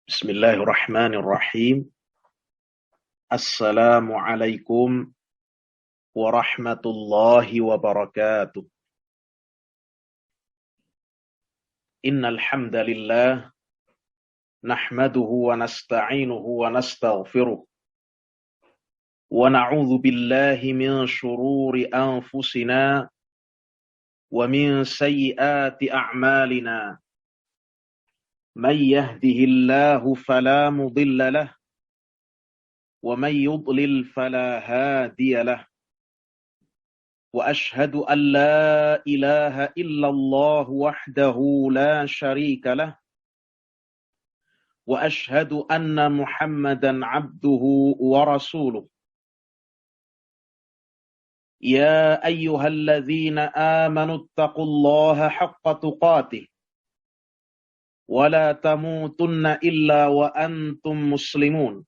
Bismillahirrahmanirrahim. Assalamualaikum warahmatullahi wabarakatuh. Innal hamdalillah nahmaduhu wa nasta'inuhu wa nastaghfiruh wa na'udzu billahi min shururi anfusina wa min sayyiati a'malina. May yahdihillahu fala mudilla lahu ومن يضلل فلا هادي له وأشهد أن لا إله إلا الله وحده لا شريك له وأشهد أن محمدا عبده ورسوله يا أيها الذين آمنوا اتقوا الله حق تقاته ولا تموتن إلا وأنتم مسلمون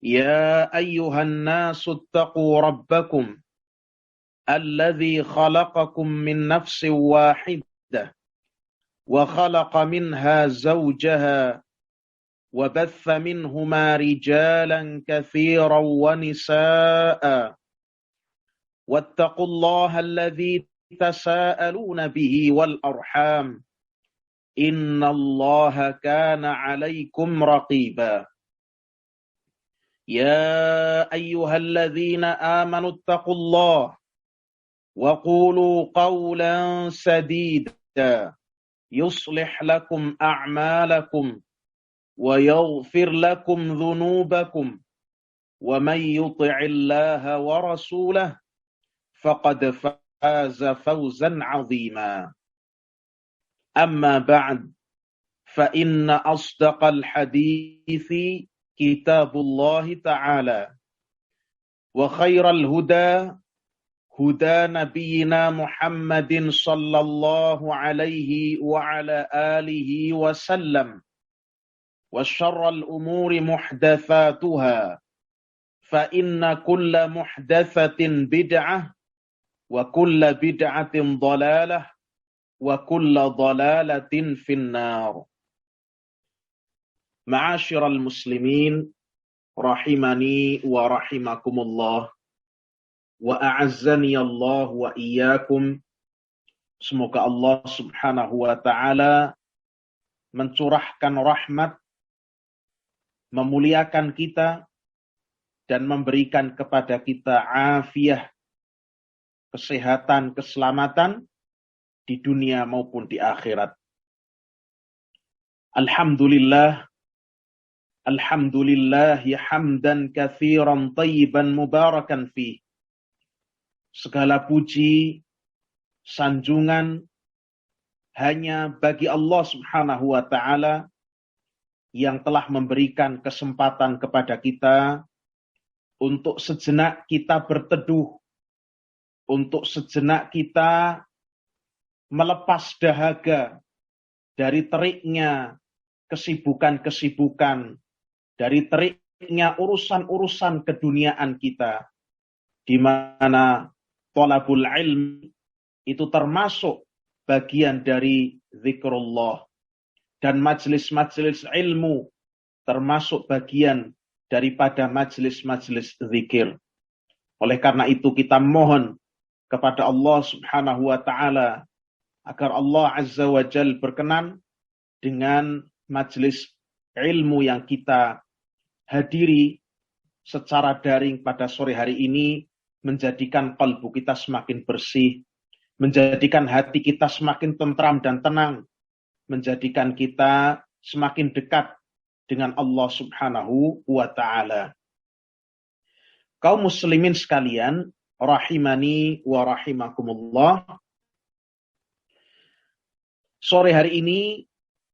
يا أيها الناس اتقوا ربكم الذي خلقكم من نفس واحدة وخلق منها زوجها وبث منهما رجالا كثيرا ونساء واتقوا الله الذي تساءلون به والأرحام إن الله كان عليكم رقيبا يا أيها الذين آمنوا اتقوا الله وقولوا قولا سديدا يصلح لكم أعمالكم ويغفر لكم ذنوبكم ومن يطع الله ورسوله فقد فاز فوزا عظيما أما بعد فإن أصدق الحديث كتاب الله تعالى وخير الهدى هدى نبينا محمد صلى الله عليه وعلى آله وسلم وشر الأمور محدثاتها فإن كل محدثة بدعة وكل بدعة ضلالة وكل ضلالة في النار. Ma'asyiral muslimin rahimani wa rahimakumullah wa a'azzani Allah wa iyyakum. Semoga Allah Subhanahu wa taala mencurahkan rahmat, memuliakan kita dan memberikan kepada kita afiah, kesehatan, keselamatan di dunia maupun di akhirat. Alhamdulillah Alhamdulillah hamdan katsiran thayyiban mubarakan fih. Segala puji, sanjungan hanya bagi Allah Subhanahu wa taala yang telah memberikan kesempatan kepada kita untuk sejenak kita berteduh, untuk sejenak kita melepas dahaga dari teriknya kesibukan-kesibukan, dari teriknya urusan-urusan keduniaan kita, di mana thalabul ilm itu termasuk bagian dari zikrullah, dan majelis-majelis ilmu termasuk bagian daripada majelis-majelis zikir. Oleh karena itu kita mohon kepada Allah Subhanahu wa taala agar Allah Azza wa Jalla berkenan dengan majelis ilmu yang kita hadiri secara daring pada sore hari ini, menjadikan kalbu kita semakin bersih, menjadikan hati kita semakin tentram dan tenang, menjadikan kita semakin dekat dengan Allah Subhanahu wa ta'ala. Kaum muslimin sekalian, rahimani wa rahimakumullah. Sore hari ini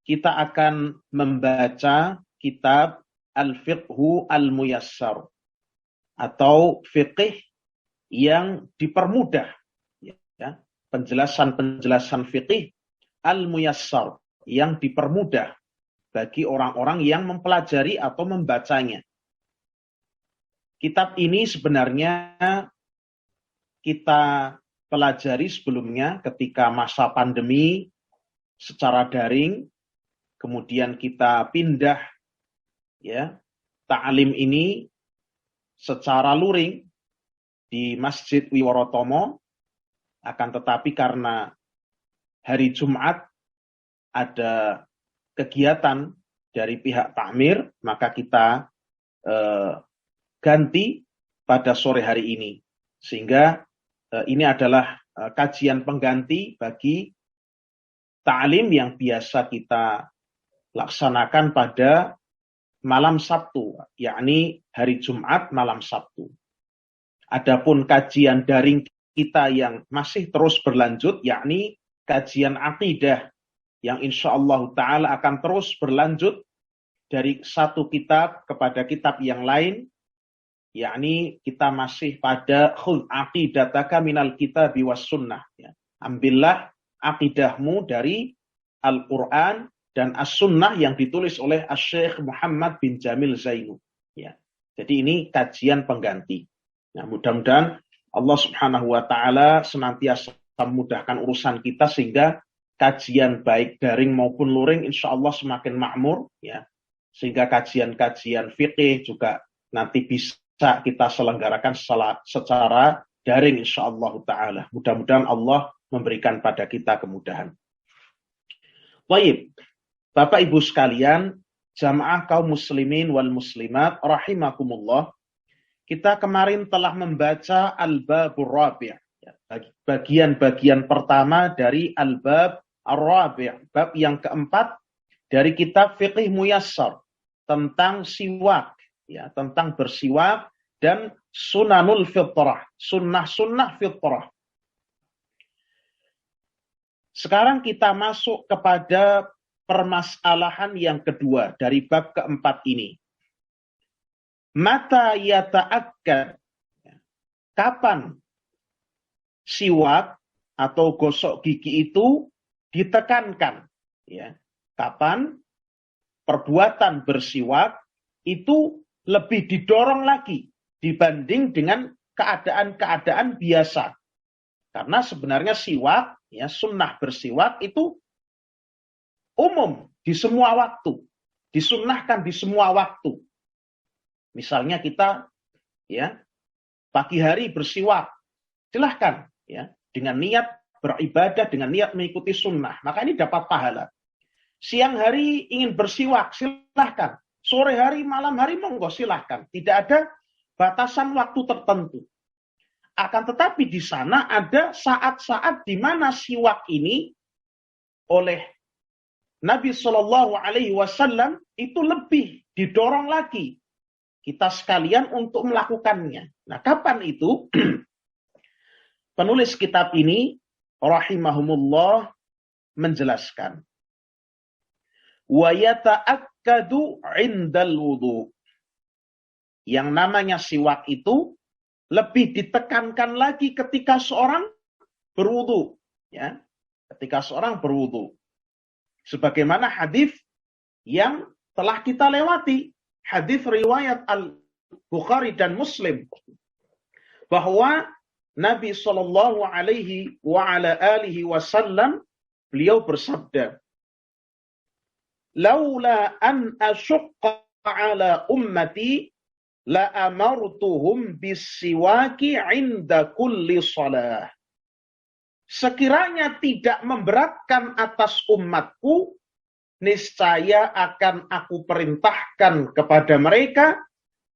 kita akan membaca kitab Al-Fiqhu Al-Muyassar, atau fiqih yang dipermudah, ya, penjelasan-penjelasan fiqih Al-Muyassar yang dipermudah bagi orang-orang yang mempelajari atau membacanya. Kitab ini sebenarnya kita pelajari sebelumnya ketika masa pandemi secara daring, kemudian kita pindah ya ta'lim ini secara luring di Masjid Wiworotomo, akan tetapi karena hari Jumat ada kegiatan dari pihak takmir, maka kita ganti pada sore hari ini. Sehingga ini adalah kajian pengganti bagi ta'lim yang biasa kita laksanakan pada malam Sabtu, yakni hari Jumat malam Sabtu. Adapun kajian daring kita yang masih terus berlanjut, yakni kajian akidah yang insyaallah ta'ala akan terus berlanjut dari satu kitab kepada kitab yang lain, yakni kita masih pada khudh aqidataka minal kitabi was sunnah. Ya. Ambillah akidahmu dari Al-Quran dan As-Sunnah yang ditulis oleh Asy-Syaikh Muhammad bin Jamil Zainu. Ya. Jadi ini kajian pengganti. Nah, mudah-mudahan Allah Subhanahu wa taala senantiasa memudahkan urusan kita sehingga kajian baik daring maupun luring insyaallah semakin makmur ya. Sehingga kajian-kajian fikih juga nanti bisa kita selenggarakan secara daring insyaallah taala. Mudah-mudahan Allah memberikan pada kita kemudahan. Baik. Bapak Ibu sekalian, jamaah kaum muslimin wal muslimat rahimakumullah. Kita kemarin telah membaca Al-Babur Rabi', bagian-bagian pertama dari Al-Bab Ar-Rabi', bab yang keempat dari kitab Fiqih Muyassar tentang siwak, ya, tentang bersiwak dan sunanul fitrah, sunnah-sunnah fitrah. Sekarang kita masuk kepada permasalahan yang kedua dari bab keempat ini. Mata yata'akkad, kapan siwak atau gosok gigi itu ditekankan, ya. Kapan perbuatan bersiwak itu lebih didorong lagi dibanding dengan keadaan-keadaan biasa. Karena sebenarnya siwak, ya, sunnah bersiwak itu umum di semua waktu, disunnahkan di semua waktu. Misalnya kita ya pagi hari bersiwak, silahkan ya dengan niat beribadah, dengan niat mengikuti sunnah, maka ini dapat pahala. Siang hari ingin bersiwak, silahkan. Sore hari, malam hari, monggo silahkan. Tidak ada batasan waktu tertentu. Akan tetapi di sana ada saat-saat di mana siwak ini oleh Nabi Shallallahu Alaihi Wasallam itu lebih didorong lagi kita sekalian untuk melakukannya. Nah, kapan itu? Penulis kitab ini, rahimahumullah, menjelaskan. Wa yata'akkadu 'indal wudu. Yang namanya siwak itu lebih ditekankan lagi ketika seorang berwudu, ya. Ketika seorang berwudu. Sebagaimana hadis yang telah kita lewati, hadis riwayat Al-Bukhari dan Muslim, bahwa Nabi Shallallahu Alaihi Wasallam beliau bersabda, "Laula an asyqa ala ummati la amartuhum bisiwaki 'inda kulli shalah." Sekiranya tidak memberatkan atas umatku, niscaya akan aku perintahkan kepada mereka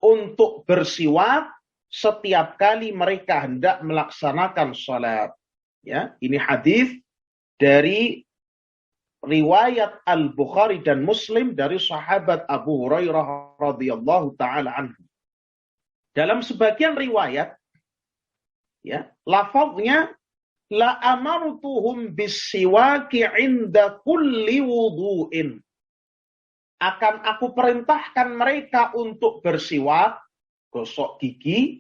untuk bersiwak setiap kali mereka hendak melaksanakan salat. Ya, ini hadis dari riwayat Al-Bukhari dan Muslim dari sahabat Abu Hurairah radhiyallahu taala anhu. Dalam sebagian riwayat, ya, lafaznya la amartuhum bisiwaki 'inda kulli wudu'in. Akan aku perintahkan mereka untuk bersiwak, gosok gigi,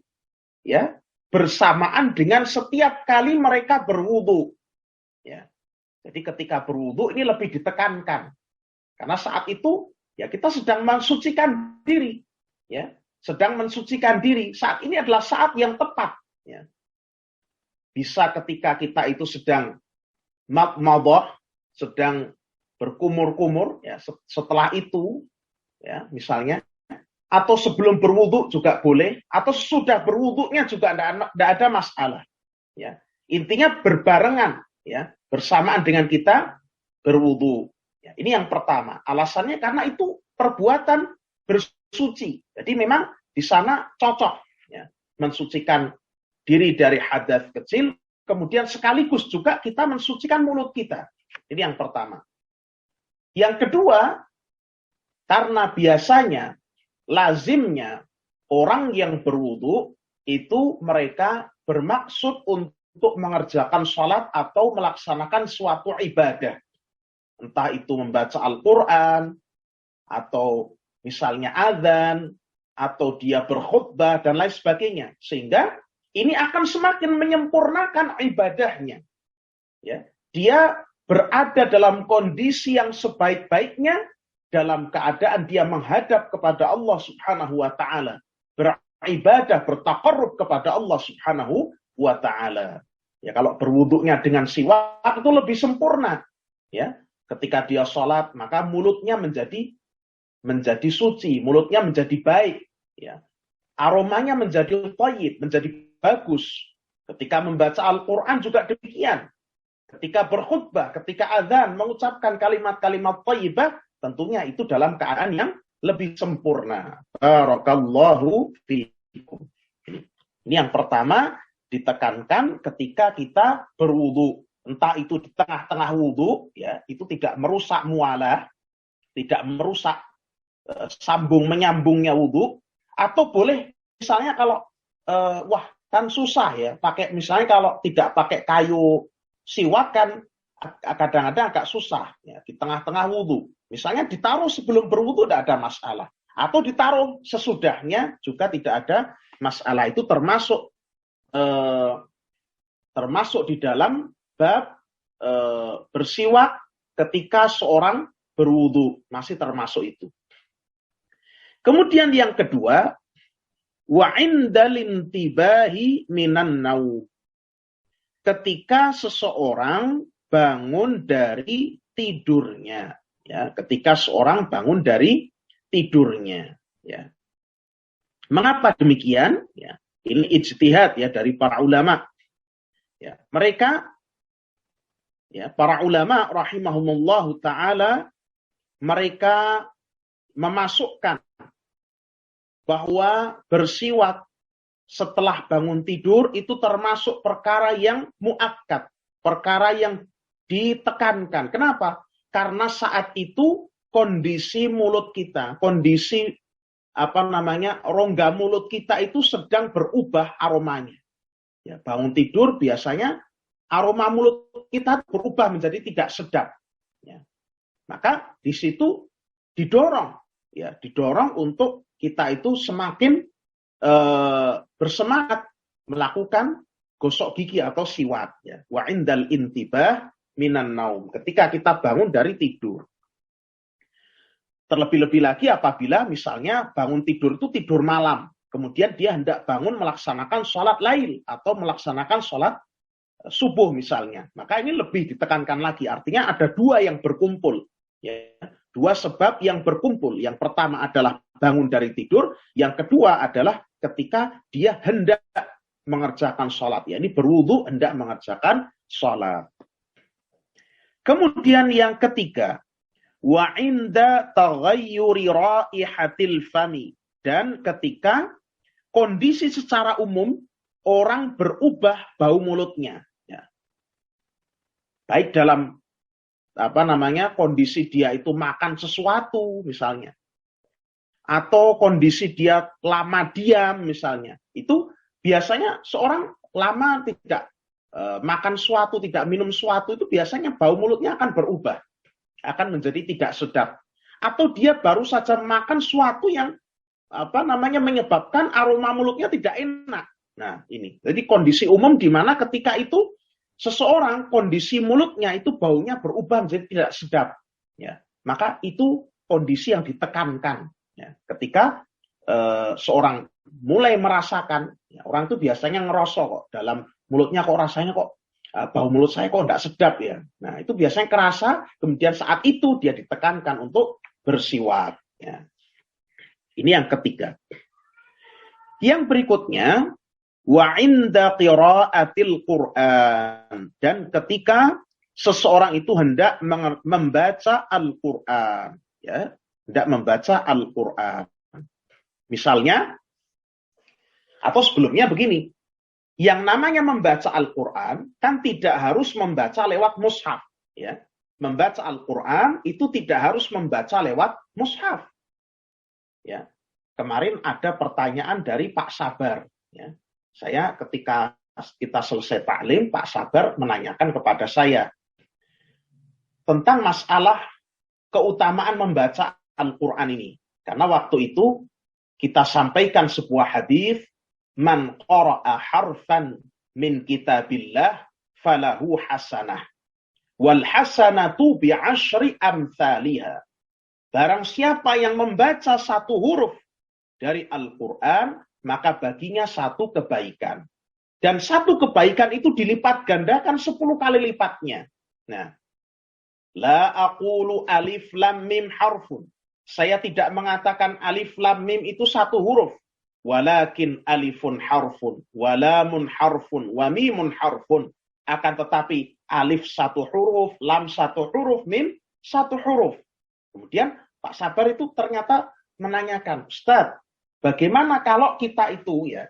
ya, bersamaan dengan setiap kali mereka berwudu. Ya. Jadi ketika berwudu ini lebih ditekankan. Karena saat itu ya kita sedang mensucikan diri, ya, sedang mensucikan diri. Saat ini adalah saat yang tepat, ya. Bisa ketika kita itu sedang madmadah, sedang berkumur-kumur, ya, setelah itu, ya, misalnya, atau sebelum berwudu juga boleh, atau sudah berwudunya juga tidak ada masalah. Ya. Intinya berbarengan, ya, bersamaan dengan kita berwudu. Ya, ini yang pertama. Alasannya karena itu perbuatan bersuci. Jadi memang di sana cocok, ya, mensucikan diri dari hadas kecil, kemudian sekaligus juga kita mensucikan mulut kita. Ini yang pertama. Yang kedua, karena biasanya lazimnya orang yang berwudu itu mereka bermaksud untuk mengerjakan sholat atau melaksanakan suatu ibadah. Entah itu membaca Al-Quran, atau misalnya azan, atau dia berkhutbah, dan lain sebagainya. Sehingga ini akan semakin menyempurnakan ibadahnya. Ya. Dia berada dalam kondisi yang sebaik-baiknya, dalam keadaan dia menghadap kepada Allah Subhanahu wa Ta'ala, beribadah, bertaqarrub kepada Allah Subhanahu wa Ta'ala. Ya, kalau berwuduknya dengan siwak itu lebih sempurna. Ya, ketika dia sholat, maka mulutnya menjadi suci, mulutnya menjadi baik. Ya, aromanya menjadi thayyib, menjadi bagus. Ketika membaca Al-Quran juga demikian. Ketika berkhutbah, ketika azan, mengucapkan kalimat-kalimat thayyibah, tentunya itu dalam keadaan yang lebih sempurna. Barakallahu fiikum. Ini yang pertama ditekankan ketika kita berwudu. Entah itu di tengah-tengah wudu, ya, itu tidak merusak mualah, tidak merusak sambung menyambungnya wudu, atau boleh misalnya kalau wah kan susah ya, pakai misalnya kalau tidak pakai kayu siwak kan kadang-kadang agak susah ya, di tengah-tengah wudu. Misalnya ditaruh sebelum berwudu tidak ada masalah. Atau ditaruh sesudahnya juga tidak ada masalah. Itu termasuk di dalam bab bersiwak ketika seorang berwudu. Masih termasuk itu. Kemudian yang kedua, wa indal intibahi minan naum. Ketika seseorang bangun dari tidurnya. Ya, ketika seorang bangun dari tidurnya, ya. Mengapa demikian? Ya, ini ijtihad ya dari para ulama. Ya, mereka, ya, para ulama rahimahumullahu taala, mereka memasukkan bahwa bersiwak setelah bangun tidur itu termasuk perkara yang muakkad, perkara yang ditekankan. Kenapa? Karena saat itu kondisi mulut kita, kondisi rongga mulut kita itu sedang berubah aromanya. Ya, bangun tidur biasanya aroma mulut kita berubah menjadi tidak sedap. Ya. Maka di situ didorong untuk kita itu semakin bersemangat melakukan gosok gigi atau siwak. Ya. Wa indal intibah minan naum, ketika kita bangun dari tidur. Terlebih-lebih lagi apabila misalnya bangun tidur itu tidur malam, kemudian dia hendak bangun melaksanakan sholat lail atau melaksanakan sholat subuh misalnya, maka ini lebih ditekankan lagi. Artinya ada dua yang berkumpul, ya. Dua sebab yang berkumpul. Yang pertama adalah bangun dari tidur, yang kedua adalah ketika dia hendak mengerjakan sholat, ya, ini berwudu hendak mengerjakan sholat. Kemudian yang ketiga, wa inda taghayyuri raihatil fami, dan ketika kondisi secara umum orang berubah bau mulutnya, ya. Baik dalam kondisi dia itu makan sesuatu misalnya, atau kondisi dia lama diam misalnya. Itu biasanya seorang lama tidak makan sesuatu, tidak minum sesuatu, itu biasanya bau mulutnya akan berubah, akan menjadi tidak sedap. Atau dia baru saja makan sesuatu yang menyebabkan aroma mulutnya tidak enak. Nah, ini. Jadi kondisi umum di mana ketika itu seseorang kondisi mulutnya itu baunya berubah menjadi tidak sedap, ya. Maka itu kondisi yang ditekankan, ya. Ketika seorang mulai merasakan, ya, orang itu biasanya ngerosok kok dalam mulutnya kok rasanya kok bau mulut saya kok enggak sedap ya. Nah, itu biasanya kerasa, kemudian saat itu dia ditekankan untuk bersiwak. Ya. Ini yang ketiga. Yang berikutnya, wa inda qiraatil Qur'an. Dan ketika seseorang itu hendak membaca Al-Qur'an, ya, hendak membaca Al-Qur'an. Misalnya, atau sebelumnya begini, yang namanya membaca Al-Quran kan tidak harus membaca lewat mushaf. Ya. Membaca Al-Quran itu tidak harus membaca lewat mushaf. Ya. Kemarin ada pertanyaan dari Pak Sabar. Ya. Saya ketika kita selesai taklim, Pak Sabar menanyakan kepada saya tentang masalah keutamaan membaca Al-Quran ini. Karena waktu itu kita sampaikan sebuah hadis, man qara'a harfan min kitabillah falahu hasanah wal hasanatu bi'asyri amthaliha. Barang siapa yang membaca satu huruf dari Al-Qur'an, maka baginya satu kebaikan. Dan satu kebaikan itu dilipat gandakan 10 kali lipatnya. Nah, la aqulu alif lam mim harfun. Saya tidak mengatakan alif lam mim itu satu huruf. Walakin alifun harfun, walamun harfun, wamimun harfun. Akan tetapi alif satu huruf, lam satu huruf, mim satu huruf. Kemudian Pak Sabar itu ternyata menanyakan, Ustaz, bagaimana kalau kita itu ya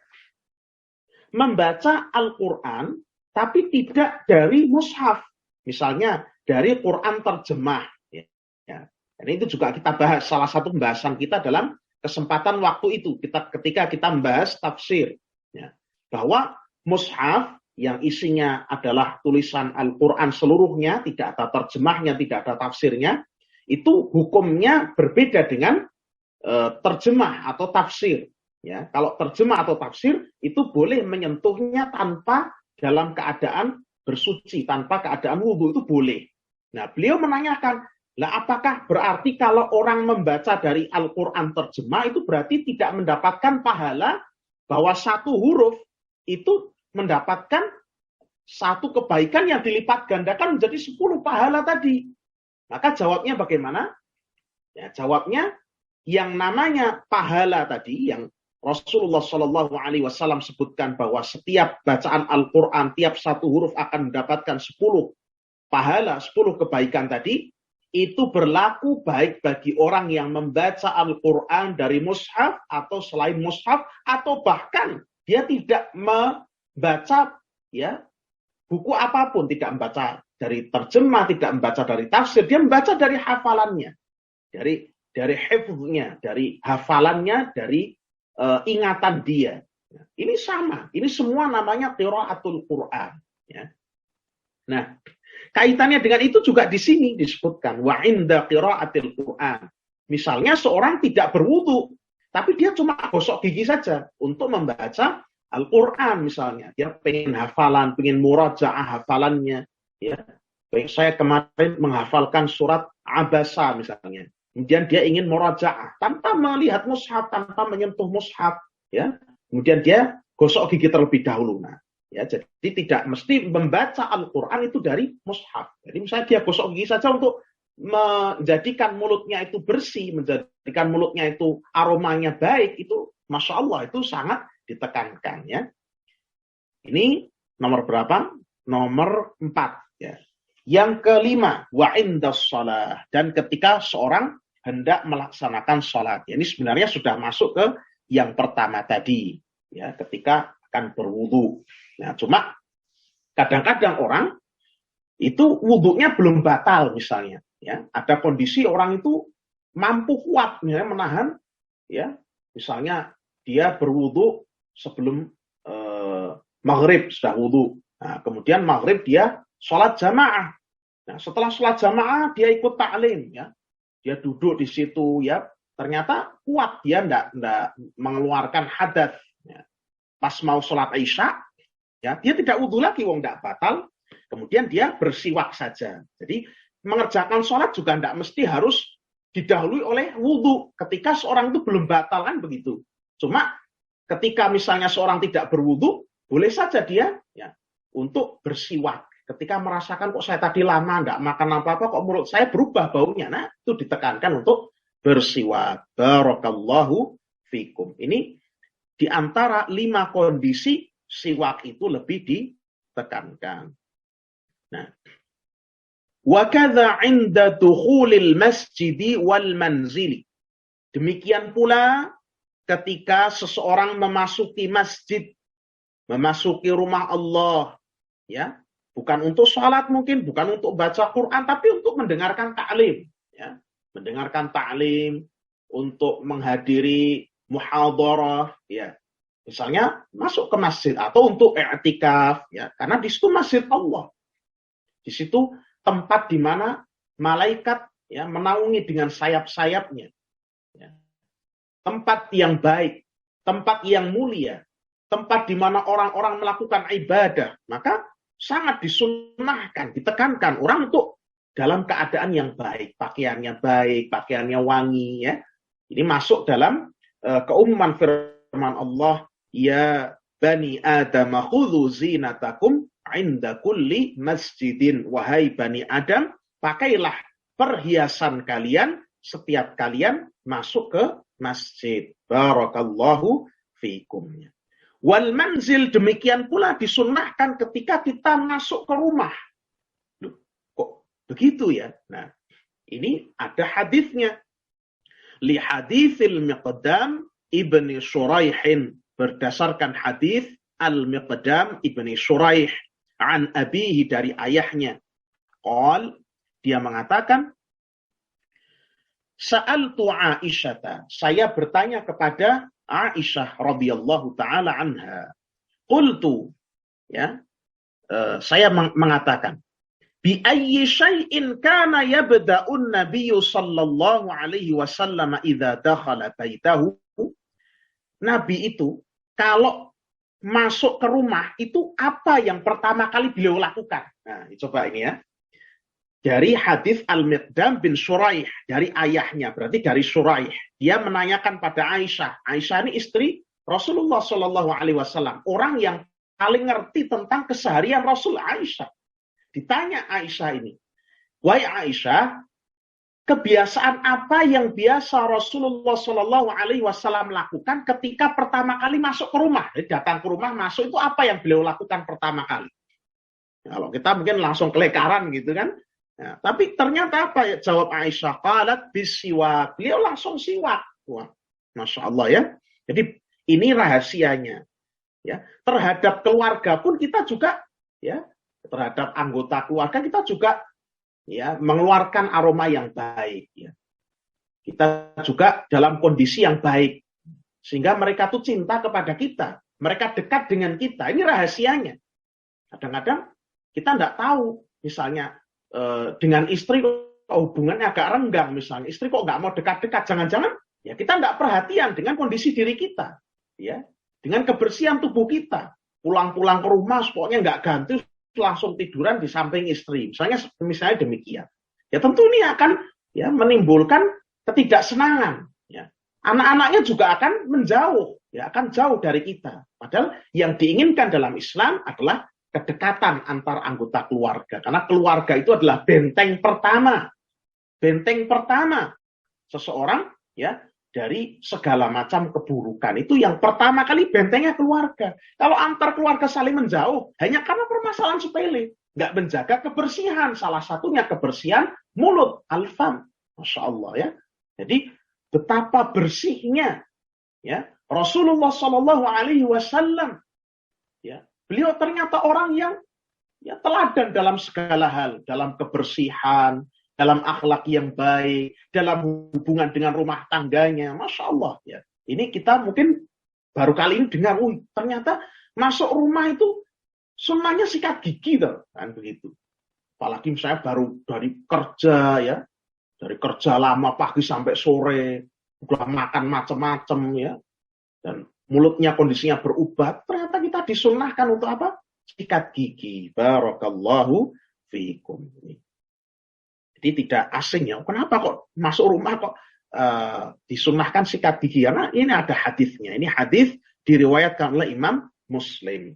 membaca Al-Quran tapi tidak dari mushaf. Misalnya dari Quran terjemah. Ya. Dan itu juga kita bahas, salah satu pembahasan kita dalam kesempatan waktu itu ketika kita membahas tafsir, ya, bahwa mushaf yang isinya adalah tulisan Al-Quran seluruhnya, tidak ada terjemahnya, tidak ada tafsirnya, itu hukumnya berbeda dengan terjemah atau tafsir. Ya, kalau terjemah atau tafsir itu boleh menyentuhnya tanpa dalam keadaan bersuci, tanpa keadaan wudhu, itu boleh. Nah, beliau menanyakan, lah apakah berarti kalau orang membaca dari Al-Quran terjemah itu berarti tidak mendapatkan pahala, bahwa satu huruf itu mendapatkan satu kebaikan yang dilipat gandakan menjadi 10 pahala tadi? Maka jawabnya bagaimana? Ya, jawabnya yang namanya pahala tadi yang Rasulullah SAW sebutkan bahwa setiap bacaan Al-Quran tiap satu huruf akan mendapatkan 10 pahala, 10 kebaikan tadi. Itu berlaku baik bagi orang yang membaca Al-Quran dari mushaf atau selain mushaf, atau bahkan dia tidak membaca ya buku apapun, tidak membaca dari terjemah, tidak membaca dari tafsir, dia membaca dari hafalannya, dari hifdznya, dari hafalannya, dari ingatan dia. Ini sama, ini semua namanya qiraatul Quran. Ya. Nah, kaitannya dengan itu juga di sini disebutkan wa inda qiraatil Quran. Misalnya seorang tidak berwudu, tapi dia cuma gosok gigi saja untuk membaca Al-Quran misalnya. Dia pengen hafalan, pengen murajaah hafalannya. Ya. Saya kemarin menghafalkan surat Abasa misalnya. Kemudian dia ingin murajaah tanpa melihat mushaf, tanpa menyentuh mushaf. Ya. Kemudian dia gosok gigi terlebih dahulu. Nah, ya, jadi tidak mesti membaca Al-Quran itu dari mushaf. Jadi misalnya dia gosok gigi saja untuk menjadikan mulutnya itu bersih, menjadikan mulutnya itu aromanya baik, itu Masya Allah, itu sangat ditekankan. Ya. Ini nomor berapa? Nomor 4. Ya. Yang kelima, wa indas shalah. Dan ketika seorang hendak melaksanakan sholat. Ya, ini sebenarnya sudah masuk ke yang pertama tadi. Ya, ketika akan berwudu. Nah, cuma kadang-kadang orang itu wudunya belum batal misalnya. Ya, ada kondisi orang itu mampu kuat misalnya menahan, ya, misalnya dia berwudu sebelum maghrib sudah wudu. Nah, kemudian maghrib dia sholat jamaah. Nah, setelah sholat jamaah dia ikut taklim, ya, dia duduk di situ, ya, ternyata kuat, dia enggak mengeluarkan hadas. Ya. Pas mau sholat Isya, ya, dia tidak wudu lagi, wong enggak batal. Kemudian dia bersiwak saja. Jadi mengerjakan sholat juga tidak mesti harus didahului oleh wudhu. Ketika seorang itu belum batal kan begitu. Cuma ketika misalnya seorang tidak berwudhu, boleh saja dia ya untuk bersiwak. ketika merasakan kok saya tadi lama nggak makan apa-apa, kok mulut saya berubah baunya. Nah, itu ditekankan untuk bersiwak. Barakallahu fikum. Ini di antara 5 kondisi siwak itu lebih ditekankan. Nah, wa kadza 'inda dukhulil masjidi wal manzili. Demikian pula ketika seseorang memasuki masjid, memasuki rumah Allah, ya, bukan untuk sholat mungkin, bukan untuk baca Quran, tapi untuk mendengarkan ta'lim, ya, mendengarkan ta'lim, untuk menghadiri muhadharah, ya, misalnya masuk ke masjid atau untuk i'tikaf, ya, karena di situ masjid Allah, di situ tempat di mana malaikat, ya, menaungi dengan sayap-sayapnya, ya, tempat yang baik, tempat yang mulia, tempat di mana orang-orang melakukan ibadah, maka sangat disunnahkan, ditekankan orang untuk dalam keadaan yang baik, pakaiannya wangi, ya. Ini masuk dalam keumuman firman Allah, ya bani Adam khudhu zinatakum 'inda kulli masjidin. Wahai bani Adam, pakailah perhiasan kalian setiap kalian masuk ke masjid. Barakallahu fikum. Wal manzil, demikian pula disunnahkan ketika kita masuk ke rumah. Loh, kok begitu ya? Nah, ini ada hadisnya. Li haditsil Miqdam ibni Shuraihin, berdasarkan hadis Al-Miqdam ibni Shuraih an abihi, dari ayahnya. Qal, dia mengatakan, Sa'altu Aisyata, saya bertanya kepada Aisyah radhiyallahu taala anha. Qultu, ya, saya mengatakan, bi ayyi syai'in kana yabda'un nabiyyu sallallahu alaihi wasallam idza dakhala baitahu. Nabi itu kalau masuk ke rumah itu apa yang pertama kali beliau lakukan? Nah, coba ini ya. Dari hadis Al-Miqdam bin Shuraih, dari ayahnya, berarti dari Shuraih. Dia menanyakan pada Aisyah. Aisyah ini istri Rasulullah Shallallahu Alaihi Wasallam, orang yang paling ngerti tentang keseharian Rasul. Aisyah ditanya Aisyah ini, wahai Aisyah, kebiasaan apa yang biasa Rasulullah Shallallahu Alaihi Wasallam lakukan ketika pertama kali masuk ke rumah? Jadi datang ke rumah, masuk, itu apa yang beliau lakukan pertama kali? Kalau kita mungkin langsung kelekaran gitu kan. Nah, tapi ternyata apa ya jawab Aisyah? Qalat bisiwak. Beliau langsung siwak. Wah, Masya Allah ya. Jadi ini rahasianya. Ya, terhadap keluarga pun kita juga, ya, terhadap anggota keluarga kita juga, ya, mengeluarkan aroma yang baik. Ya. Kita juga dalam kondisi yang baik, sehingga mereka tuh cinta kepada kita. Mereka dekat dengan kita. Ini rahasianya. Kadang-kadang kita nggak tahu, misalnya dengan istri hubungannya agak renggang, misalnya istri kok nggak mau dekat-dekat, jangan-jangan ya kita nggak perhatian dengan kondisi diri kita, ya, dengan kebersihan tubuh kita. Pulang-pulang ke rumah pokoknya nggak ganti, langsung tiduran di samping istri, misalnya demikian. Ya tentu ini akan, ya, menimbulkan ketidaksenangan. Ya. Anak-anaknya juga akan menjauh, ya, akan jauh dari kita. Padahal yang diinginkan dalam Islam adalah kedekatan antar anggota keluarga. Karena keluarga itu adalah benteng pertama. Benteng pertama seseorang, ya, dari segala macam keburukan. Itu yang pertama kali bentengnya keluarga. Kalau antar keluarga saling menjauh, hanya karena permasalahan sepele. Nggak menjaga kebersihan. Salah satunya kebersihan mulut, al-fam. Masya Allah ya. Jadi betapa bersihnya, ya, Rasulullah Shallallahu Alaihi Wasallam, ya. Beliau ternyata orang yang, ya, teladan dalam segala hal, dalam kebersihan, dalam akhlak yang baik, dalam hubungan dengan rumah tangganya. Masya Allah. Ya. Ini kita mungkin baru kali ini dengar, ternyata masuk rumah itu sunnahnya sikat gigi, tuh, kan begitu. Apalagi saya baru dari kerja, ya, dari kerja lama pagi sampai sore, udah makan macam-macam, ya, dan mulutnya kondisinya berubah, ternyata kita disunnahkan untuk apa? Sikat gigi. Barakallahu fiikum. Jadi tidak asing ya. Kenapa kok masuk rumah kok disunnahkan sikat gigi? Karena ini ada hadisnya. Ini hadis diriwayatkan oleh Imam Muslim.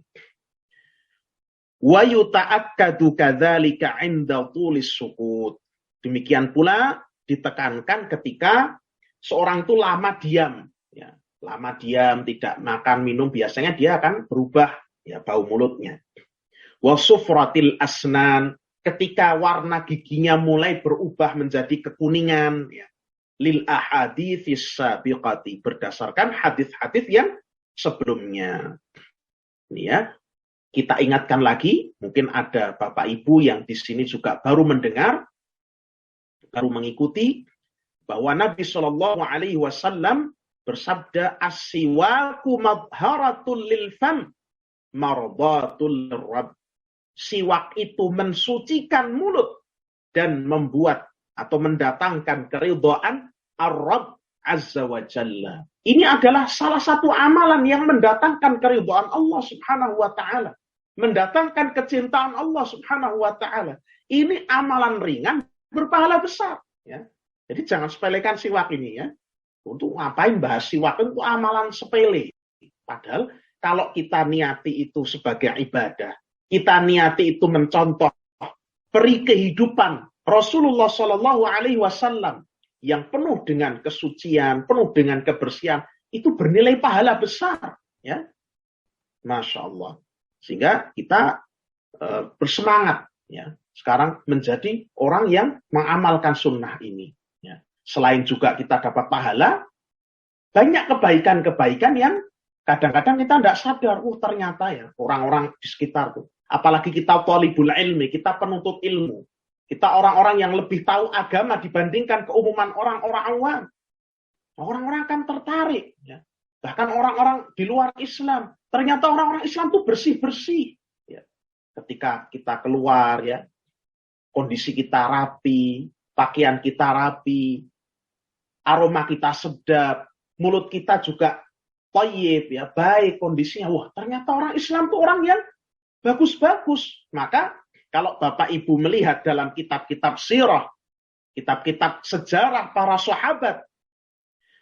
Wa yuta'akkadu kadzalika 'inda tulis sukut. Demikian pula ditekankan ketika seorang itu lama diam, ya. Lama diam, tidak makan minum, biasanya dia akan berubah ya bau mulutnya. Wa sufratil asnan, ketika warna giginya mulai berubah menjadi kekuningan, ya. Lil ahaditsis sabiqati, berdasarkan hadis-hadis yang sebelumnya. Ini ya, kita ingatkan lagi, mungkin ada Bapak Ibu yang di sini juga baru mendengar, baru mengikuti bahwa Nabi Shallallahu Alaihi Wasallam bersabda, as-siwaku madharatul lil fam, mardatul rabb. Siwak itu mensucikan mulut dan membuat atau mendatangkan keridhaan ar-Rabb Azza wa Jalla. Ini adalah salah satu amalan yang mendatangkan keridhaan Allah Subhanahu wa taala, mendatangkan kecintaan Allah Subhanahu wa taala. Ini amalan ringan berpahala besar, ya. Jadi jangan sepelekan siwak ini, ya. Untuk ngapain bahas siwak, itu amalan sepele. Padahal kalau kita niati itu sebagai ibadah, kita niati itu mencontoh peri kehidupan Rasulullah Shallallahu Alaihi Wasallam yang penuh dengan kesucian, penuh dengan kebersihan, itu bernilai pahala besar, ya, Masya Allah. Sehingga kita bersemangat, ya, sekarang menjadi orang yang mengamalkan sunnah ini. Ya. Selain juga kita dapat pahala, banyak kebaikan-kebaikan yang kadang-kadang kita tidak sadar, ternyata ya orang-orang di sekitar tuh. Apalagi kita thalibul ilmi, kita penuntut ilmu. Kita orang-orang yang lebih tahu agama dibandingkan keumuman orang-orang awam. Orang-orang akan tertarik. Ya. Bahkan orang-orang di luar Islam. Ternyata orang-orang Islam itu bersih-bersih. Ya. Ketika kita keluar, ya, kondisi kita rapi, pakaian kita rapi, aroma kita sedap, mulut kita juga thayyib, ya, baik kondisinya. Wah, ternyata orang Islam itu orang yang bagus-bagus. Maka kalau Bapak Ibu melihat dalam kitab-kitab sirah, kitab-kitab sejarah para sahabat,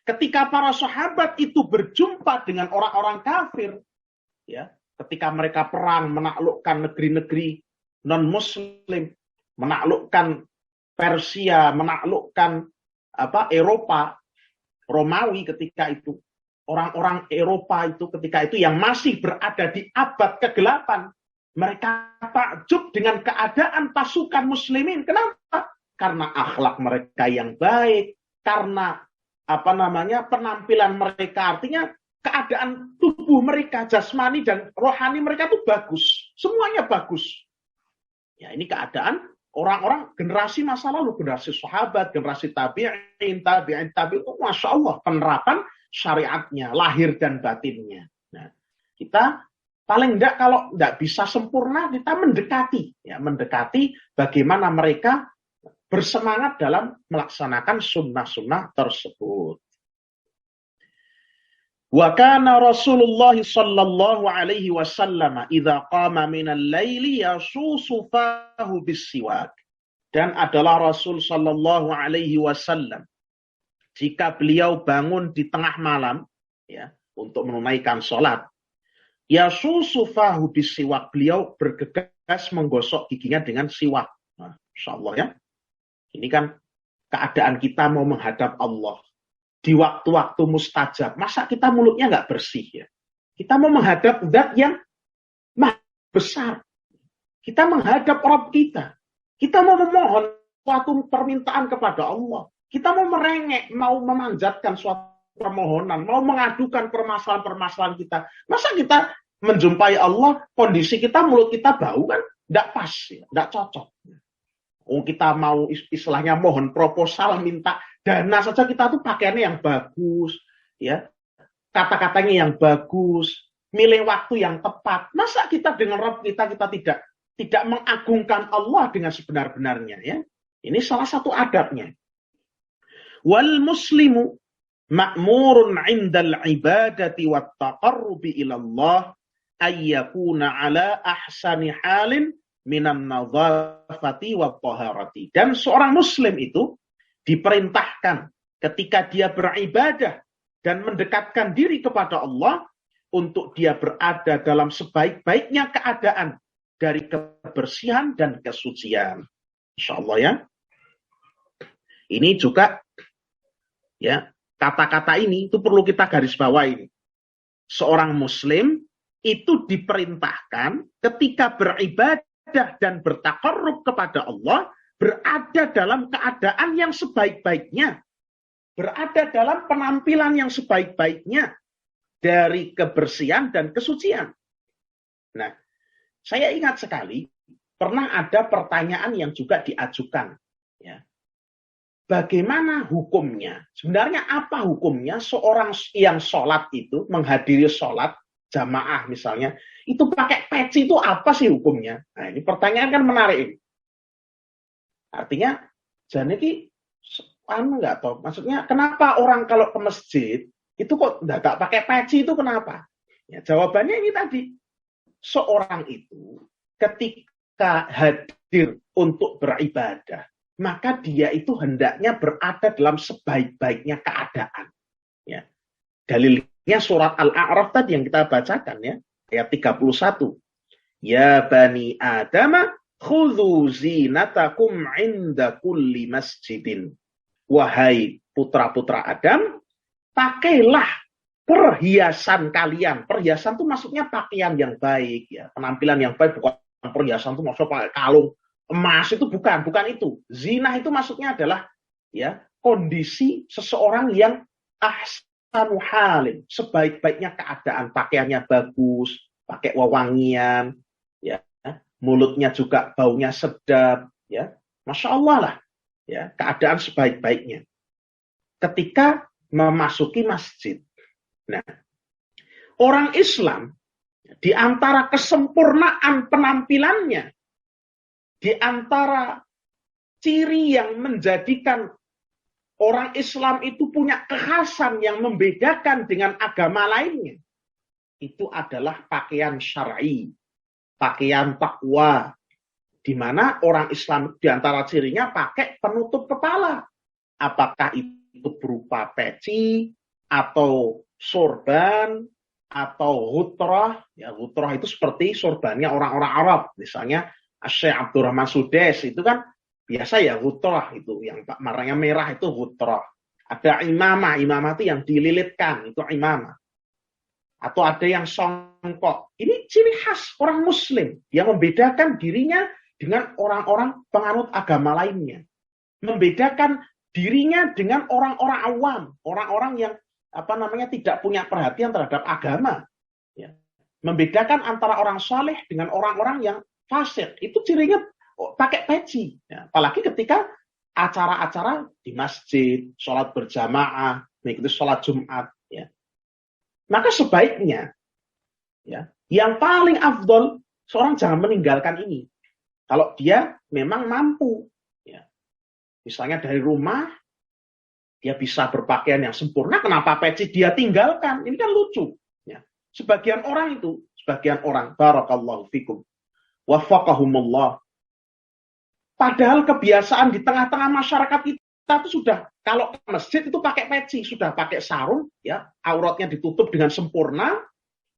ketika para sahabat itu berjumpa dengan orang-orang kafir, ya, ketika mereka perang menaklukkan negeri-negeri non-Muslim, menaklukkan Persia, menaklukkan Eropa, Romawi ketika itu, orang-orang Eropa itu ketika itu yang masih berada di abad ke-8, mereka takjub dengan keadaan pasukan muslimin. Kenapa? Karena akhlak mereka yang baik, karena penampilan mereka, artinya keadaan tubuh mereka, jasmani dan rohani mereka itu bagus. Semuanya bagus. Ya, ini keadaan orang-orang generasi masa lalu, generasi sahabat, generasi tabi'in, itu Masya Allah, penerapan syariatnya, lahir dan batinnya. Nah, kita paling enggak kalau enggak bisa sempurna, kita mendekati bagaimana mereka bersemangat dalam melaksanakan sunnah-sunnah tersebut. Wa kana Rasulullah sallallahu alaihi wasallam idza qama minal laili yasusu fahu bisiwak. Dan adalah Rasul sallallahu alaihi wasallam jika beliau bangun di tengah malam, ya, untuk menunaikan salat, yasusu fahu bisiwak, beliau bergegas menggosok giginya dengan siwak. Nah, insyaallah, ya. Ini kan keadaan kita mau menghadap Allah di waktu-waktu mustajab. Masa kita mulutnya nggak bersih, ya? Kita mau menghadap zat yang maha besar. Kita menghadap Rabb kita. Kita mau memohon suatu permintaan kepada Allah. Kita mau merengek, mau memanjatkan suatu permohonan, mau mengadukan permasalahan-permasalahan kita. Masa kita menjumpai Allah, kondisi kita, mulut kita bau, kan? Nggak pas, ya? Nggak cocok. Kita mau istilahnya mohon proposal, minta dana saja, kita tuh pakaiannya yang bagus, ya, kata-katanya yang bagus, milih waktu yang tepat. Masa kita dengan Rabb kita tidak mengagungkan Allah dengan sebenar-benarnya, ya? Ini salah satu adabnya. Wal muslimu ma'murun 'indal ibadati wat taqarrubi ila Allah ayyakuna ala ahsani halin minan nadhafati wat taharati. Dan seorang muslim itu diperintahkan ketika dia beribadah dan mendekatkan diri kepada Allah untuk dia berada dalam sebaik-baiknya keadaan dari kebersihan dan kesucian. Insya Allah ya. Ini juga ya, kata-kata ini itu perlu kita garis bawahi. Seorang muslim itu diperintahkan ketika beribadah dan bertakarrub kepada Allah berada dalam keadaan yang sebaik-baiknya, berada dalam penampilan yang sebaik-baiknya dari kebersihan dan kesucian. Nah, saya ingat sekali pernah ada pertanyaan yang juga diajukan, ya. Bagaimana hukumnya? Sebenarnya apa hukumnya seorang yang sholat itu, menghadiri sholat jamaah misalnya, itu pakai peci itu apa sih hukumnya? Nah, ini pertanyaan kan menarik ini. Artinya, jadi nggak tahu. Maksudnya, kenapa orang kalau ke masjid itu kok nggak pakai peci itu kenapa? Ya, jawabannya ini tadi. Seorang itu ketika hadir untuk beribadah, maka dia itu hendaknya berada dalam sebaik-baiknya keadaan. Ya. Dalilnya surat Al-A'raf tadi yang kita bacakan ya, ayat 31. Ya bani Adam, khudhu zinatakum inda kulli masjidin. Wahai putra-putra Adam, pakailah perhiasan kalian. Perhiasan itu maksudnya pakaian yang baik, ya, penampilan yang baik, bukan perhiasan itu maksudnya pakai kalung emas, itu bukan itu. Zina itu maksudnya adalah ya kondisi seseorang yang ahsanu halin, sebaik-baiknya keadaan, pakaiannya bagus, pakai wewangian, ya, mulutnya juga baunya sedap, ya, masya Allah lah, ya, keadaan sebaik-baiknya. Ketika memasuki masjid, nah, orang Islam di antara kesempurnaan penampilannya, di antara ciri yang menjadikan orang Islam itu punya kekhasan yang membedakan dengan agama lainnya, itu adalah pakaian syar'i, pakaian takwa, di mana orang Islam di antara cirinya pakai penutup kepala. Apakah itu berupa peci, atau sorban, atau hutrah. Ya, hutrah itu seperti sorbannya orang-orang Arab. Misalnya Syekh Abdurrahman Sudes itu kan biasa ya hutrah itu, yang warnanya merah itu hutrah. Ada imamah itu yang dililitkan, itu imamah. Atau ada yang songkok. Ini ciri khas orang Muslim yang membedakan dirinya dengan orang-orang penganut agama lainnya. Membedakan dirinya dengan orang-orang awam, orang-orang yang tidak punya perhatian terhadap agama. Ya. Membedakan antara orang saleh dengan orang-orang yang fasik. Itu cirinya pakai peci. Ya. Apalagi ketika acara-acara di masjid, sholat berjamaah, mengikuti sholat Jumat. Ya. Maka sebaiknya, ya, yang paling afdol, seorang jangan meninggalkan ini. Kalau dia memang mampu. Ya. Misalnya dari rumah, dia bisa berpakaian yang sempurna, kenapa peci dia tinggalkan? Ini kan lucu. Ya. Sebagian orang, barakallahu fikum, wafaqahumullah. Padahal kebiasaan di tengah-tengah masyarakat kita itu sudah, kalau ke masjid itu pakai peci, sudah pakai sarung, ya, auratnya ditutup dengan sempurna,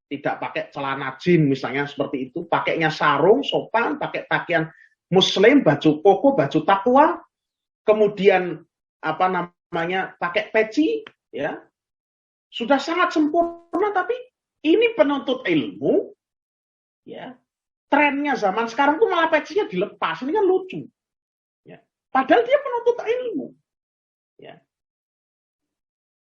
tidak pakai celana jin misalnya seperti itu, pakainya sarung, sopan, pakai pakaian muslim, baju koko, baju takwa, kemudian pakai peci, ya, sudah sangat sempurna. Tapi ini penuntut ilmu, ya, trennya zaman sekarang tuh malah pecinya dilepas. Ini kan lucu, ya. Padahal dia penuntut ilmu, ya.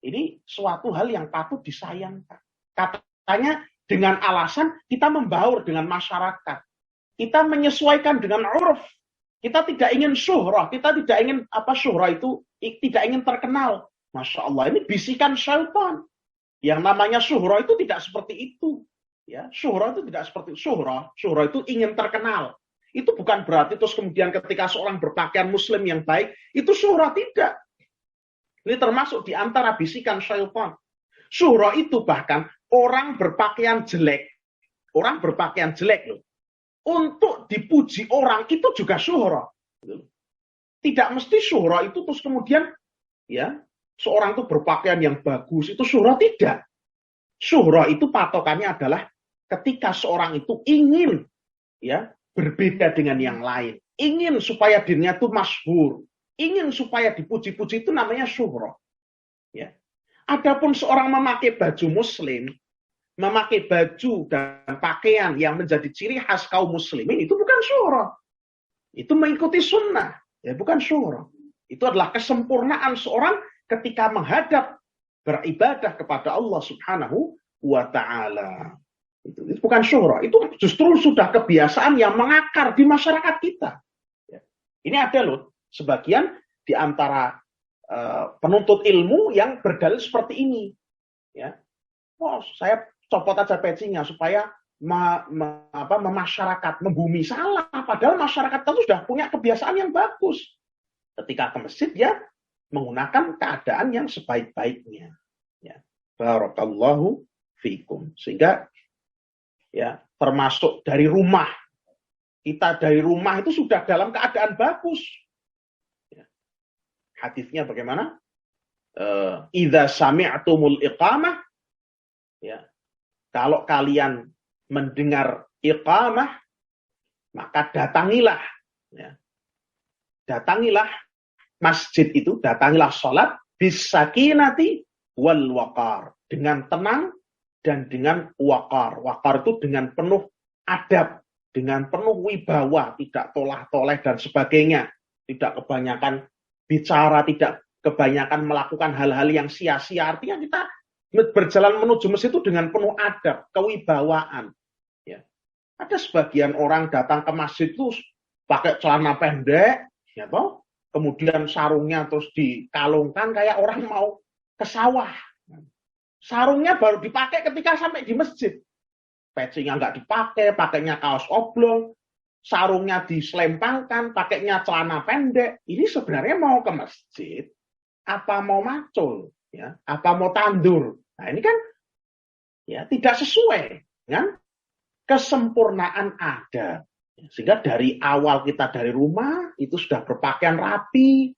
Ini suatu hal yang patut disayangkan. Katanya dengan alasan kita membaur dengan masyarakat, kita menyesuaikan dengan uruf. Kita tidak ingin syuhrah, kita tidak ingin syuhrah itu tidak ingin terkenal. Masya Allah, ini bisikan syaitan. Yang namanya syuhrah itu tidak seperti itu. Ya, syuhrah itu tidak seperti itu. Syuhrah itu ingin terkenal. Itu bukan berarti terus kemudian ketika seorang berpakaian muslim yang baik, itu syuhrah, tidak. Ini termasuk di antara bisikan syaitan. Syuhrah itu bahkan orang berpakaian jelek. Orang berpakaian jelek loh. Untuk dipuji orang itu juga syuhrah. Tidak mesti syuhrah itu terus kemudian ya seorang itu berpakaian yang bagus itu syuhrah, tidak. Syuhrah itu patokannya adalah ketika seorang itu ingin ya berbeda dengan yang lain, ingin supaya dirinya itu masyhur, ingin supaya dipuji-puji, itu namanya syuhrah. Ya. Adapun seorang memakai baju muslim, memakai baju dan pakaian yang menjadi ciri khas kaum muslimin, itu bukan syuhrah. Itu mengikuti sunnah, ya bukan syuhrah. Itu adalah kesempurnaan seorang ketika menghadap beribadah kepada Allah Subhanahu wa Ta'ala. Itu bukan syuhrah, itu justru sudah kebiasaan yang mengakar di masyarakat kita. Ini ada loh, sebagian di antara penuntut ilmu yang berdalil seperti ini. Ya. Oh, saya copot aja pecinya supaya memasyarakat, membumi. Salah, padahal masyarakat itu sudah punya kebiasaan yang bagus. Ketika ke masjid, ya menggunakan keadaan yang sebaik-baiknya. Ya. Barakallahu fikum. Sehingga ya termasuk dari rumah, kita dari rumah itu sudah dalam keadaan bagus. Ya. Hadisnya bagaimana? Idza sami'tumul iqamah, ya, kalau kalian mendengar iqamah, maka datangilah, ya, datangilah masjid itu, datangilah sholat bisakinati wal waqar, dengan tenang dan dengan wakar. Wakar itu dengan penuh adab, dengan penuh wibawa, tidak tolah-toleh dan sebagainya. Tidak kebanyakan bicara, tidak kebanyakan melakukan hal-hal yang sia-sia. Artinya kita berjalan menuju masjid itu dengan penuh adab, kewibawaan. Ya. Ada sebagian orang datang ke masjid itu pakai celana pendek, ya toh? Kemudian sarungnya terus dikalungkan kayak orang mau ke sawah. Sarungnya baru dipakai ketika sampai di masjid. Pecinya nggak dipakai, pakainya kaos oblong, sarungnya diselempangkan, pakainya celana pendek. Ini sebenarnya mau ke masjid, apa mau macul, ya, apa mau tandur. Nah ini kan ya tidak sesuai dengan kesempurnaan adab. Sehingga dari awal kita dari rumah itu sudah berpakaian rapi,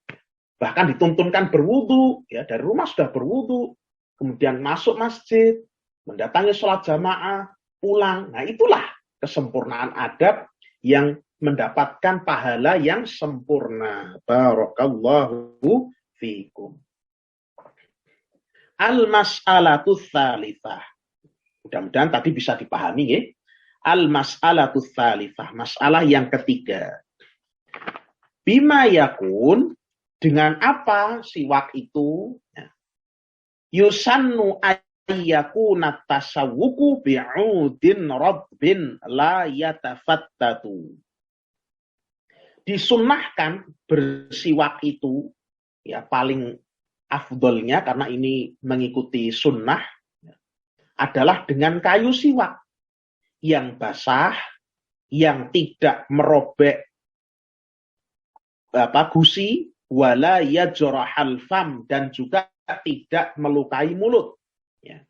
bahkan dituntunkan berwudu, ya dari rumah sudah berwudu. Kemudian masuk masjid, mendatangi sholat jamaah, pulang. Nah itulah kesempurnaan adab yang mendapatkan pahala yang sempurna. Barakallahu fikum. Al-mas'alatu tsalitsah. Mudah-mudahan tadi bisa dipahami ya. Al-mas'alatu tsalitsah, masalah yang ketiga. Bima yakun, dengan apa siwak itu? Yusannu ayyakuna tasawwuku bi'udin rabbin la yatafattatu. Disunnahkan bersiwak itu, ya paling afdolnya karena ini mengikuti sunnah, adalah dengan kayu siwak yang basah, yang tidak merobek gusi, wala yajrahal fam, dan juga tidak melukai mulut. Ya.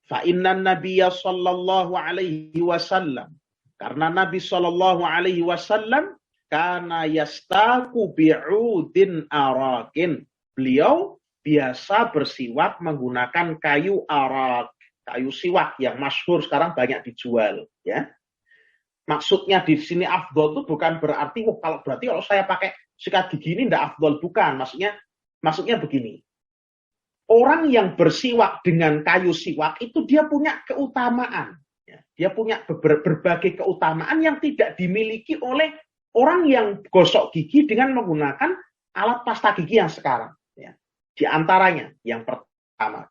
Fa innan nabiyya sallallahu alaihi wasallam, karena Nabi sallallahu alaihi wasallam kana yastaku bi'udin arakin. Beliau biasa bersiwak menggunakan kayu arak, kayu siwak yang masyhur sekarang banyak dijual, ya. Maksudnya di sini afdol itu bukan berarti kalau saya pakai sikat gigi ini tidak afdol, bukan. Maksudnya begini. Orang yang bersiwak dengan kayu siwak itu dia punya keutamaan. Ya. Dia punya berbagai keutamaan yang tidak dimiliki oleh orang yang gosok gigi dengan menggunakan alat pasta gigi yang sekarang. Ya. Di antaranya, yang pertama,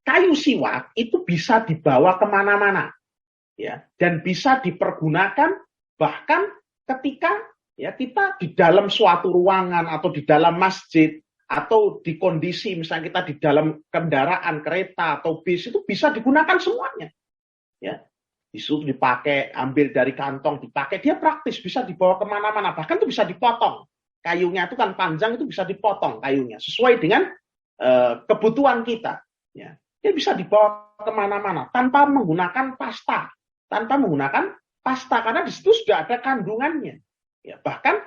kayu siwak itu bisa dibawa kemana-mana. Ya. Dan bisa dipergunakan bahkan ketika ya kita di dalam suatu ruangan atau di dalam masjid, atau di kondisi misalnya kita di dalam kendaraan kereta atau bis, itu bisa digunakan semuanya. Ya, disuruh dipakai, ambil dari kantong dipakai, dia praktis, bisa dibawa kemana-mana, bahkan itu bisa dipotong. Kayunya itu kan panjang, itu bisa dipotong kayunya sesuai dengan kebutuhan kita. Ya, dia bisa dibawa kemana-mana tanpa menggunakan pasta, karena di situ sudah ada kandungannya. Ya, bahkan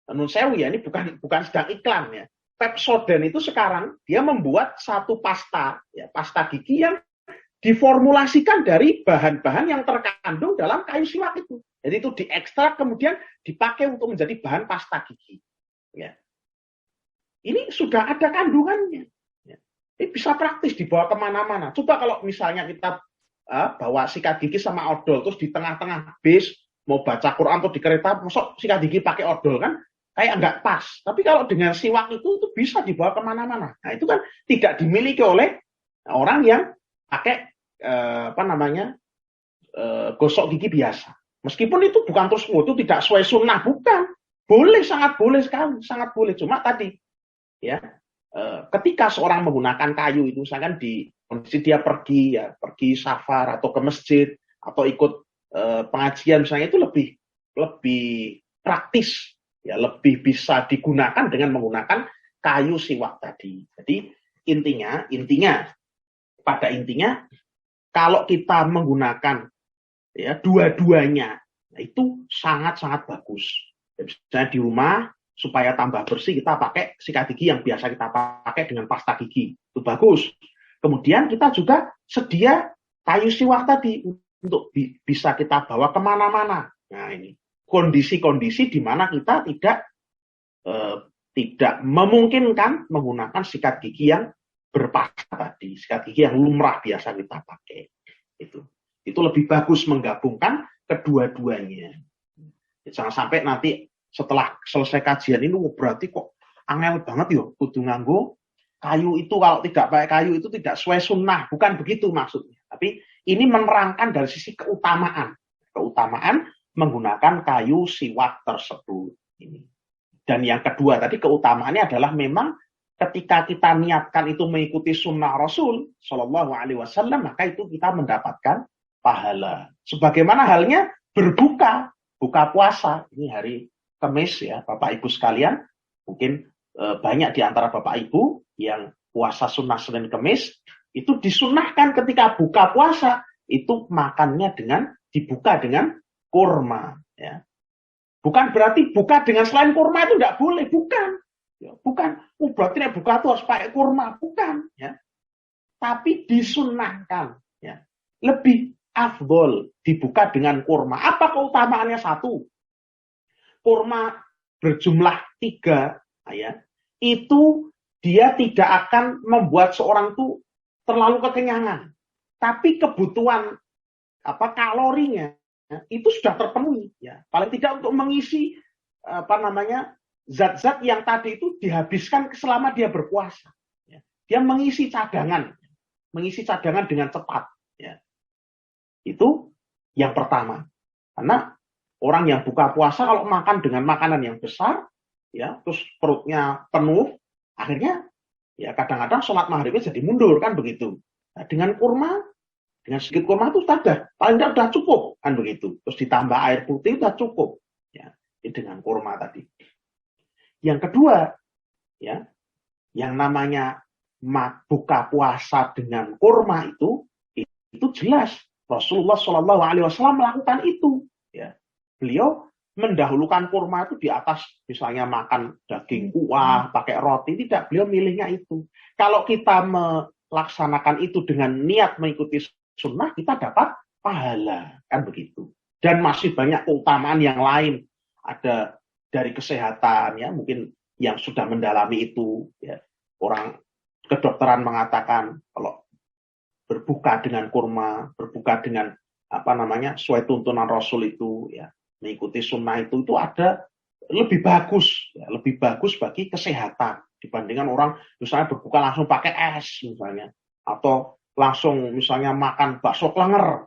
menurut saya ya ini bukan sedang iklan ya. Pepsodent itu sekarang dia membuat satu pasta, ya, pasta gigi yang diformulasikan dari bahan-bahan yang terkandung dalam kayu siwak itu. Jadi itu diekstrak kemudian dipakai untuk menjadi bahan pasta gigi. Ya. Ini sudah ada kandungannya. Ya. Ini bisa praktis dibawa kemana-mana. Coba kalau misalnya kita bawa sikat gigi sama odol, terus di tengah-tengah bis mau baca Quran atau di kereta, masuk sikat gigi pakai odol kan kayak nggak pas. Tapi kalau dengan siwak itu bisa dibawa kemana-mana. Nah itu kan tidak dimiliki oleh orang yang pakai gosok gigi biasa. Meskipun itu bukan terus itu tidak sesuai sunnah, bukan. Boleh, sangat boleh sekali, sangat boleh. Cuma tadi, ya, ketika seorang menggunakan kayu itu, misalkan di kondisi dia pergi safar atau ke masjid atau ikut pengajian misalnya, itu lebih praktis, ya, lebih bisa digunakan dengan menggunakan kayu siwak tadi. Jadi intinya kalau kita menggunakan ya dua-duanya, nah, itu sangat-sangat bagus. Misalnya di rumah supaya tambah bersih kita pakai sikat gigi yang biasa kita pakai dengan pasta gigi, itu bagus. Kemudian kita juga sedia kayu siwak tadi untuk bisa kita bawa kemana-mana. Nah ini kondisi-kondisi di mana kita tidak memungkinkan menggunakan sikat gigi yang berpasta tadi, sikat gigi yang lumrah biasa kita pakai. Itu lebih bagus menggabungkan kedua-duanya. Jangan sampai nanti setelah selesai kajian ini berarti kok angel banget yo kudu nganggo kayu itu, kalau tidak pakai kayu itu tidak sesuai sunnah. Bukan begitu maksudnya. Tapi ini menerangkan dari sisi keutamaan menggunakan kayu siwak tersebut ini. Dan yang kedua tadi keutamaannya adalah memang ketika kita niatkan itu mengikuti sunnah Rasul Shallallahu Alaihi Wasallam, maka itu kita mendapatkan pahala. Sebagaimana halnya buka puasa. Ini hari Kamis ya, Bapak Ibu sekalian. Mungkin banyak di antara Bapak Ibu yang puasa sunnah Senin Kamis, itu disunnahkan ketika buka puasa, itu makannya dibuka dengan kurma. Ya. Bukan berarti buka dengan selain kurma itu tidak boleh, bukan. Ya, bukan, berarti buka itu harus pakai kurma, bukan. Ya. Tapi disunnahkan. Ya. Lebih afdol dibuka dengan kurma. Apa keutamaannya? Satu, kurma berjumlah 3, ya, itu dia tidak akan membuat seorang itu terlalu kekenyangan. Tapi kebutuhan kalorinya itu sudah terpenuhi. Ya. Paling tidak untuk mengisi zat-zat yang tadi itu dihabiskan selama dia berpuasa. Ya. Dia mengisi cadangan dengan cepat. Ya. Itu yang pertama. Karena orang yang buka puasa kalau makan dengan makanan yang besar, ya, terus perutnya penuh, akhirnya ya kadang-kadang sholat maghribnya jadi mundur kan begitu. Nah, dengan sedikit kurma itu paling tidak sudah cukup kan begitu. Terus ditambah air putih sudah cukup. Ya, dengan kurma tadi. Yang kedua, ya, yang namanya buka puasa dengan kurma itu jelas Rasulullah Shallallahu Alaihi Wasallam melakukan itu. Ya. Beliau mendahulukan kurma itu di atas misalnya makan daging kuah, pakai roti, tidak. Beliau milihnya itu. Kalau kita melaksanakan itu dengan niat mengikuti sunnah, kita dapat pahala. Kan begitu. Dan masih banyak keutamaan yang lain. Ada dari kesehatan, ya, mungkin yang sudah mendalami itu. Ya. Orang kedokteran mengatakan kalau berbuka dengan kurma, berbuka dengan sesuai tuntunan Rasul itu, ya, mengikuti sunnah itu ada lebih bagus, ya, lebih bagus bagi kesehatan dibandingkan orang misalnya berbuka langsung pakai es misalnya, atau langsung misalnya makan bakso klenger,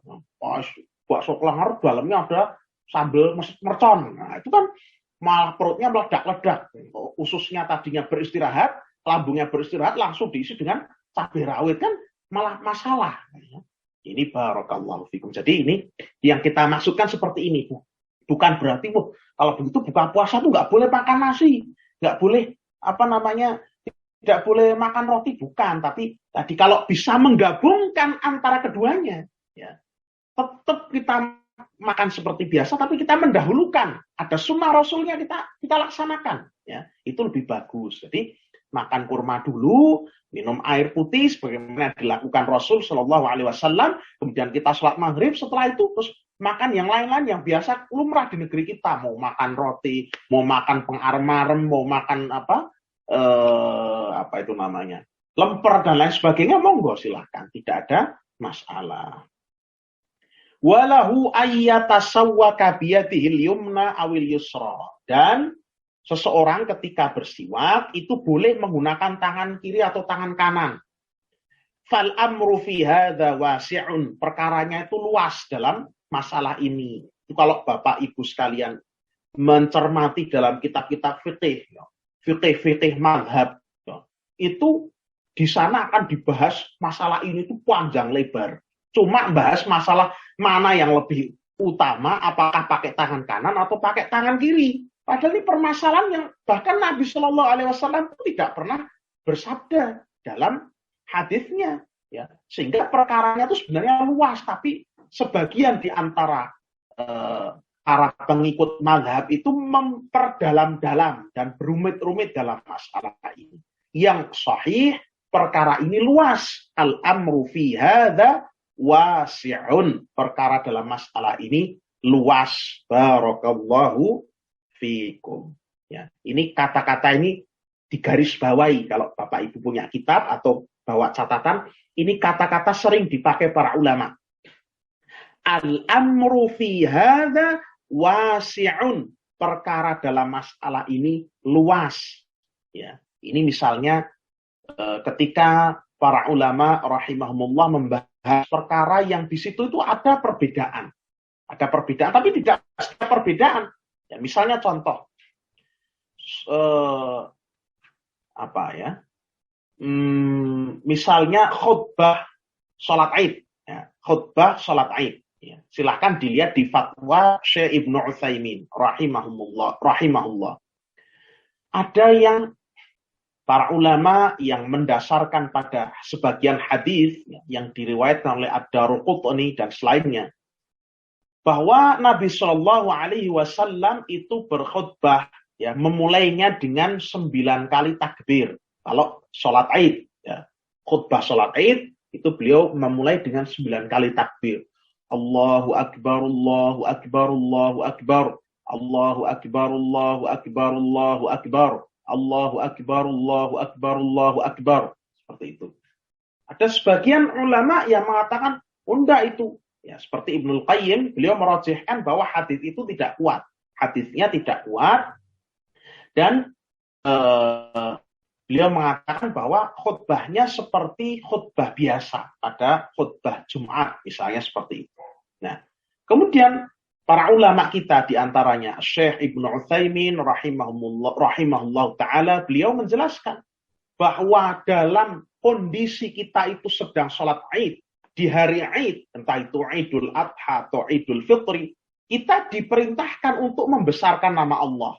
dalamnya ada sambal mercon, nah itu kan malah perutnya meledak-ledak, ususnya tadinya beristirahat, lambungnya beristirahat, langsung diisi dengan cabai rawit, kan malah masalah. Ini barakallahu fikum. Jadi ini yang kita maksudkan seperti ini, Bu. Bukan berarti kalau begitu buka puasa tuh nggak boleh makan nasi, nggak boleh tidak boleh makan roti, bukan. Tapi tadi kalau bisa menggabungkan antara keduanya, ya, tetap kita makan seperti biasa, tapi kita mendahulukan ada sunnah Rasulnya kita laksanakan, ya, itu lebih bagus. Jadi makan kurma dulu, minum air putih sebagaimana dilakukan Rasul Shallallahu Alaihi Wasallam, kemudian kita sholat maghrib, setelah itu terus makan yang lain-lain yang biasa lumrah di negeri kita, mau makan roti, mau makan pengarem-arem, mau makan apa itu namanya, lemper dan lain sebagainya, monggo silahkan, tidak ada masalah. Walahu ayyatasawwaka biyadihil yumna awil yusra. Dan seseorang ketika bersiwak itu boleh menggunakan tangan kiri atau tangan kanan. Fal amru fi hadza wasi'un. Perkaranya itu luas dalam masalah ini. Itu kalau Bapak Ibu sekalian mencermati dalam kitab-kitab fikih, fikih mazhab, itu di sana akan dibahas masalah ini itu panjang lebar. Cuma bahas masalah mana yang lebih utama, apakah pakai tangan kanan atau pakai tangan kiri. Padahal ini permasalahan yang bahkan Nabi Shallallahu Alaihi Wasallam tidak pernah bersabda dalam hadisnya, ya. Sehingga perkaranya itu sebenarnya luas, tapi sebagian di antara para pengikut mazhab itu memperdalam-dalam dan berumit-rumit dalam masalah ini. Yang sahih, perkara ini luas. Al-amru fi hadza wasi'un. Perkara dalam masalah ini luas. Barakallahu fikum. Ya, ini kata-kata ini digaris bawahi. Kalau Bapak Ibu punya kitab atau bawa catatan, ini kata-kata sering dipakai para ulama. Al-amru fi hadza wasi'un. Perkara dalam masalah ini luas. Ya, ini misalnya ketika para ulama rahimahumullah membahas perkara yang di situ itu ada perbedaan. Ada perbedaan, tapi tidak ada perbedaan. Ya, misalnya contoh, misalnya khutbah sholat Aid, ya, khutbah sholat Aid. Ya, silahkan dilihat di fatwa Syekh Ibnu Utsaimin rahimahullah. Ada yang para ulama yang mendasarkan pada sebagian hadis yang diriwayatkan oleh Ad-Daruqutni dan selainnya, bahwa Nabi Shallallahu Alaihi Wasallam itu berkhutbah, ya, memulainya dengan 9 kali takbir. Kalau sholat Aid, ya, khutbah sholat Aid itu beliau memulai dengan 9 kali takbir. Allahu Akbar, Allahu Akbar, Allahu Akbar, Allahu Akbar, Allahu Akbar, Allahu Akbar, Allahu Akbar, Allahu Akbar, Allahu Akbar. Seperti itu. Ada sebagian ulama yang mengatakan, enggak itu. Ya, seperti Ibnul Qayyim, beliau merajihkan bahwa hadis itu tidak kuat. Hadisnya tidak kuat. Dan beliau mengatakan bahwa khutbahnya seperti khutbah biasa pada khutbah Jumat, misalnya seperti itu. Nah, kemudian para ulama kita diantaranya Syekh Ibnu Utsaimin rahimahullah ta'ala, beliau menjelaskan bahwa dalam kondisi kita itu sedang sholat Aid, di hari Aid, entah itu Idul Adha atau Idul Fitri, kita diperintahkan untuk membesarkan nama Allah.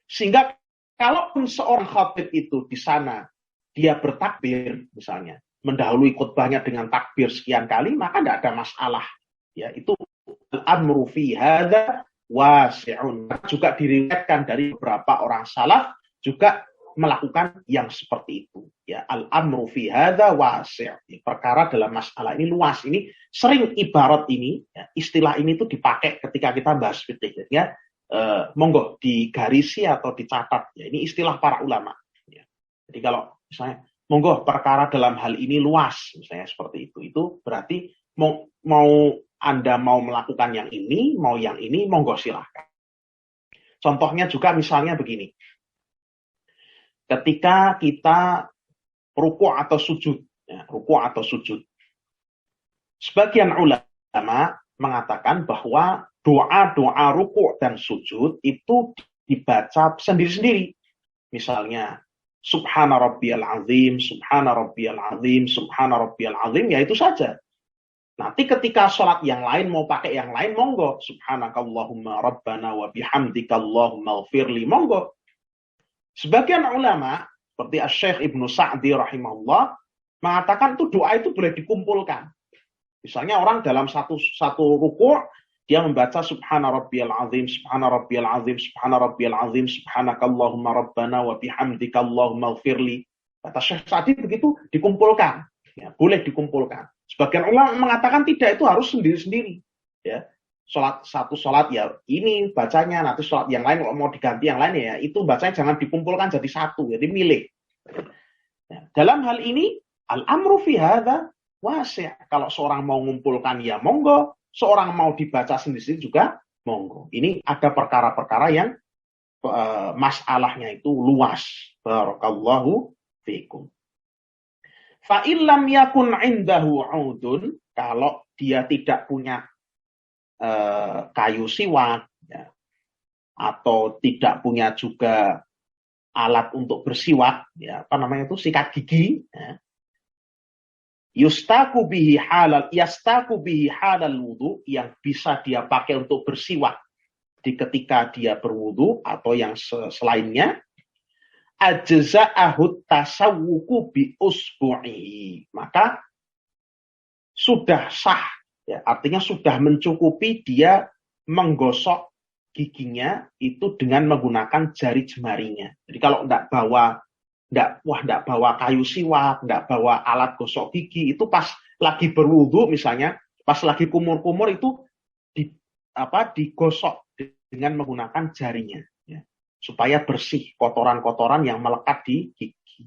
Sehingga kalaupun seorang khatib itu di sana, dia bertakbir misalnya, mendahului khutbahnya dengan takbir sekian kali, maka tidak ada masalah. Ya, itu al-amru fi hadza wasi'un. Juga diriwayatkan dari beberapa orang salaf juga melakukan yang seperti itu. Ya, al-amru fi hadza wasi'. Perkara dalam masalah ini luas. Ini sering ibarat ini, ya, istilah ini tuh dipakai ketika kita bahas fikih, ya. Monggo digarisi atau dicatat. Ya, ini istilah para ulama. Ya. Jadi kalau misalnya monggo perkara dalam hal ini luas, misalnya seperti itu berarti mau Anda mau melakukan yang ini, mau yang ini, monggo silahkan. Contohnya juga misalnya begini. Ketika kita ruku' atau sujud, ya, ruku' atau sujud. Sebagian ulama mengatakan bahwa doa-doa ruku' dan sujud itu dibaca sendiri-sendiri. Misalnya, Subhana rabbiyal azim, Subhana rabbiyal azim, Subhana rabbiyal azim, ya itu saja. Nanti ketika sholat yang lain, mau pakai yang lain, monggo. Subhanakallahumma rabbana wa bihamdika Allahumma ghfirli, monggo. Sebagian ulama, seperti Syekh Ibnu Sa'di rahimahullah, mengatakan itu doa itu boleh dikumpulkan. Misalnya orang dalam satu ruku', dia membaca Subhana rabbiyal azim, Subhana rabbiyal azim, Subhana rabbiyal azim, Subhanakallahumma rabbana wa bihamdika Allahumma ghfirli. Kata Syekh Sa'di begitu dikumpulkan. Ya, boleh dikumpulkan. Sebagian ulama mengatakan tidak, itu harus sendiri-sendiri. Ya. satu sholat ya ini bacanya, nanti sholat yang lain kalau mau diganti yang lain ya itu bacanya jangan dikumpulkan jadi satu, jadi milih. Ya, dalam hal ini al-amru fi hadza wasi'. Kalau seorang mau mengumpulkan ya monggo, seorang mau dibaca sendiri juga monggo. Ini ada perkara-perkara yang masalahnya itu luas. Barakallahu fikum. Fa illam yakun indahu 'udun, kalau dia tidak punya kayu siwak ya, atau tidak punya juga alat untuk bersiwak ya, apa namanya itu sikat gigi ya. Yastaku bihi halal wudu, yang bisa dia pakai untuk bersiwak di ketika dia berwudu atau yang selainnya, ajza'ahut tasawwuku bi usbu'i, maka sudah sah ya, artinya sudah mencukupi dia menggosok giginya itu dengan menggunakan jari jemarinya. Jadi kalau enggak bawa kayu siwak, enggak bawa alat gosok gigi, itu pas lagi berwudu misalnya, pas lagi kumur-kumur itu digosok dengan menggunakan jarinya ya, supaya bersih kotoran-kotoran yang melekat di gigi.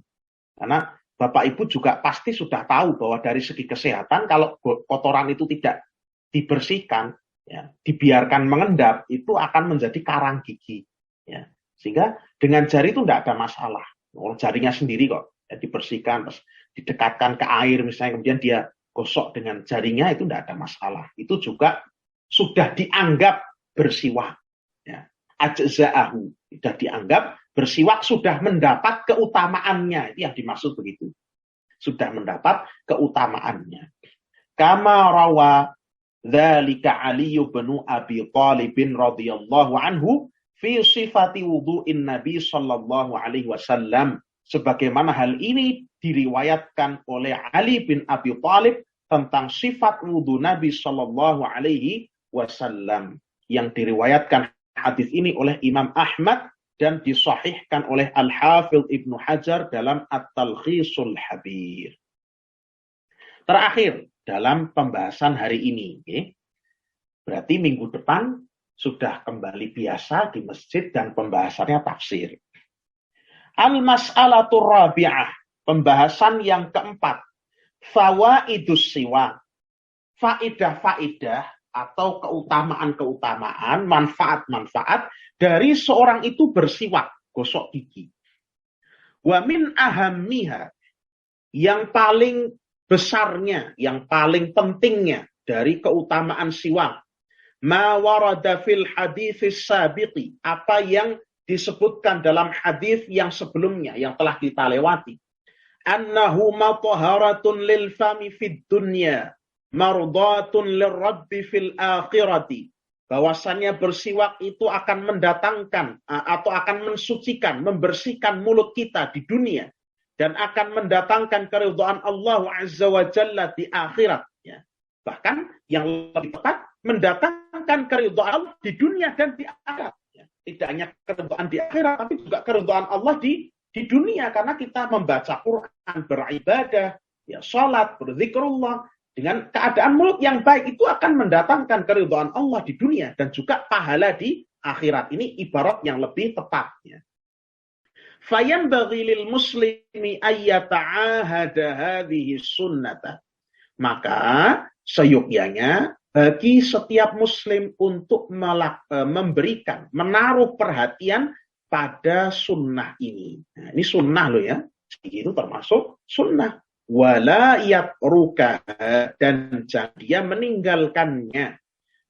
Karena Bapak Ibu juga pasti sudah tahu bahwa dari segi kesehatan kalau kotoran itu tidak dibersihkan ya, dibiarkan mengendap, itu akan menjadi karang gigi ya. Sehingga dengan jari itu tidak ada masalah. Jarinya sendiri kok ya, dibersihkan, terus didekatkan ke air misalnya, kemudian dia gosok dengan jarinya, itu tidak ada masalah. Itu juga sudah dianggap bersiwak ya. Ajza'ahu, sudah dianggap bersiwak, sudah mendapat keutamaannya. Itu yang dimaksud begitu. Sudah mendapat keutamaannya. Kama rawa dzalika Ali bin Abi Thalib radhiyallahu anhu fi sifati wudu'in Nabi sallallahu alaihi wasallam. Sebagaimana hal ini diriwayatkan oleh Ali bin Abi Thalib tentang sifat wudu Nabi sallallahu alaihi wasallam, yang diriwayatkan hadis ini oleh Imam Ahmad dan disahihkan oleh Al-Hafidh Ibnu Hajar dalam At-Talkhisul Habir. Terakhir dalam pembahasan hari ini, okay? Berarti minggu depan sudah kembali biasa di masjid dan pembahasannya tafsir. Al-mas'alatur rabi'ah, pembahasan yang keempat, fawaidus siwak, faidah-faidah atau keutamaan-keutamaan, manfaat-manfaat dari seorang itu bersiwak, gosok gigi. Wa min ahammiha, yang paling besarnya, yang paling pentingnya dari keutamaan siwak, ma warada fil haditsis sabiqi, apa yang disebutkan dalam hadis yang sebelumnya, yang telah kita lewati. Annahu mataharatun lil fami fid dunya, mardatun lirabbi fil akhirati, bahwasannya bersiwak itu akan mendatangkan atau akan mensucikan, membersihkan mulut kita di dunia dan akan mendatangkan keridhaan Allah Azza wa Jalla di akhirat ya. Bahkan yang lebih tepat, mendatangkan keridhaan Allah di dunia dan di akhirat ya. Tidak hanya keridhaan di akhirat, tapi juga keridhaan Allah di dunia, karena kita membaca Quran, beribadah ya, salat, berzikrullah dengan keadaan mulut yang baik, itu akan mendatangkan keridhaan Allah di dunia dan juga pahala di akhirat. Ini ibarat yang lebih tepatnya. Fayanbaghi lil muslimi ayyata'ahada hadhihi sunnata. Maka seyogyanya bagi setiap muslim untuk memberikan, menaruh perhatian pada sunnah ini. Nah, ini sunnah loh ya. Itu termasuk sunnah. Wala yatruka, dan dia meninggalkannya,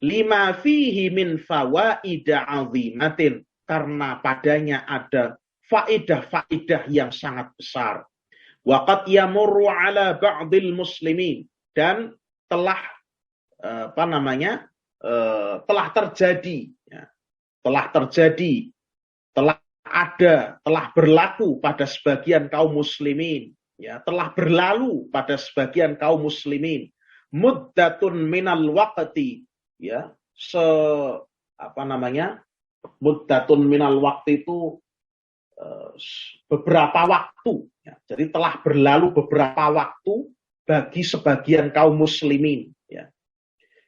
lima fihi min fawaida azimatin, karena padanya ada faidah-faidah yang sangat besar. Waqad yamurru ala ba'dil muslimin, dan telah telah terjadi ya, telah berlaku pada sebagian kaum muslimin ya, telah berlalu pada sebagian kaum muslimin, muddatun minal waqti ya, muddatun minal waqti itu beberapa waktu ya. Jadi telah berlalu beberapa waktu bagi sebagian kaum muslimin ya.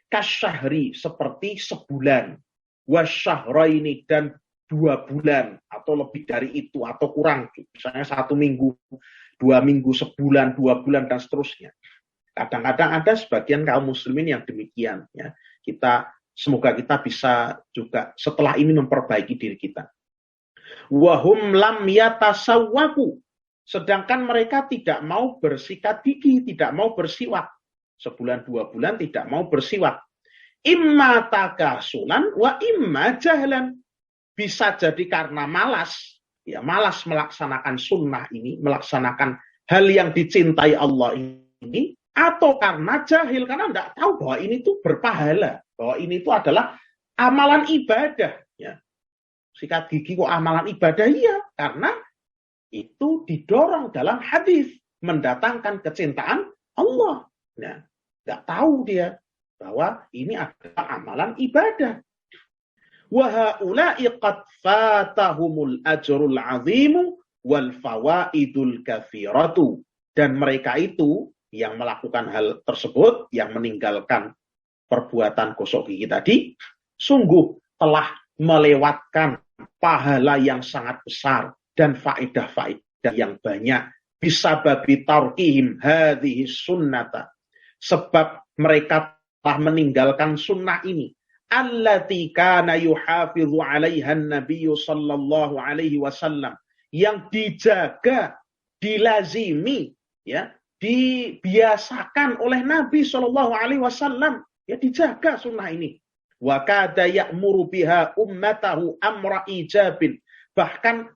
kasyahri seperti sebulan, wasyahraini dan 2 bulan atau lebih dari itu atau kurang, misalnya 1 minggu, 2 minggu, sebulan, 2 bulan dan seterusnya. Kadang-kadang ada sebagian kaum muslimin yang demikian. Ya. Semoga kita bisa juga setelah ini memperbaiki diri kita. Wahum lam yatasawwaku. Sedangkan mereka tidak mau bersikat gigi, tidak mau bersiwak. Sebulan 2 bulan tidak mau bersiwak. Imma takasulan wa imma jahlan. Bisa jadi karena malas, ya malas melaksanakan sunnah ini, melaksanakan hal yang dicintai Allah ini, atau karena jahil, karena tidak tahu bahwa ini tuh berpahala, bahwa ini tuh adalah amalan ibadah. Ya. Sikat gigi kok amalan ibadah? Iya, karena itu didorong dalam hadis mendatangkan kecintaan Allah. Nah, nggak tahu dia bahwa ini adalah amalan ibadah. Wa haula'i qad fatahumul ajrul 'azimu wal fawaidul katsiratu. Dan mereka itu yang melakukan hal tersebut, yang meninggalkan perbuatan gosok gigi tadi, sungguh telah melewatkan pahala yang sangat besar dan faedah-faedah yang banyak. Bisa babi tarkihim hadhihi sunnata. Sebab mereka telah meninggalkan sunnah ini. Allati kana yuhafidhu 'alaiha an-nabiy sallallahu alaihi wasallam, yang dijaga, dilazimi, ya, dibiasakan oleh Nabi sallallahu alaihi wasallam, ya dijaga sunnah ini. Wa kada ya'muru biha ummatahu amra ijabin. Bahkan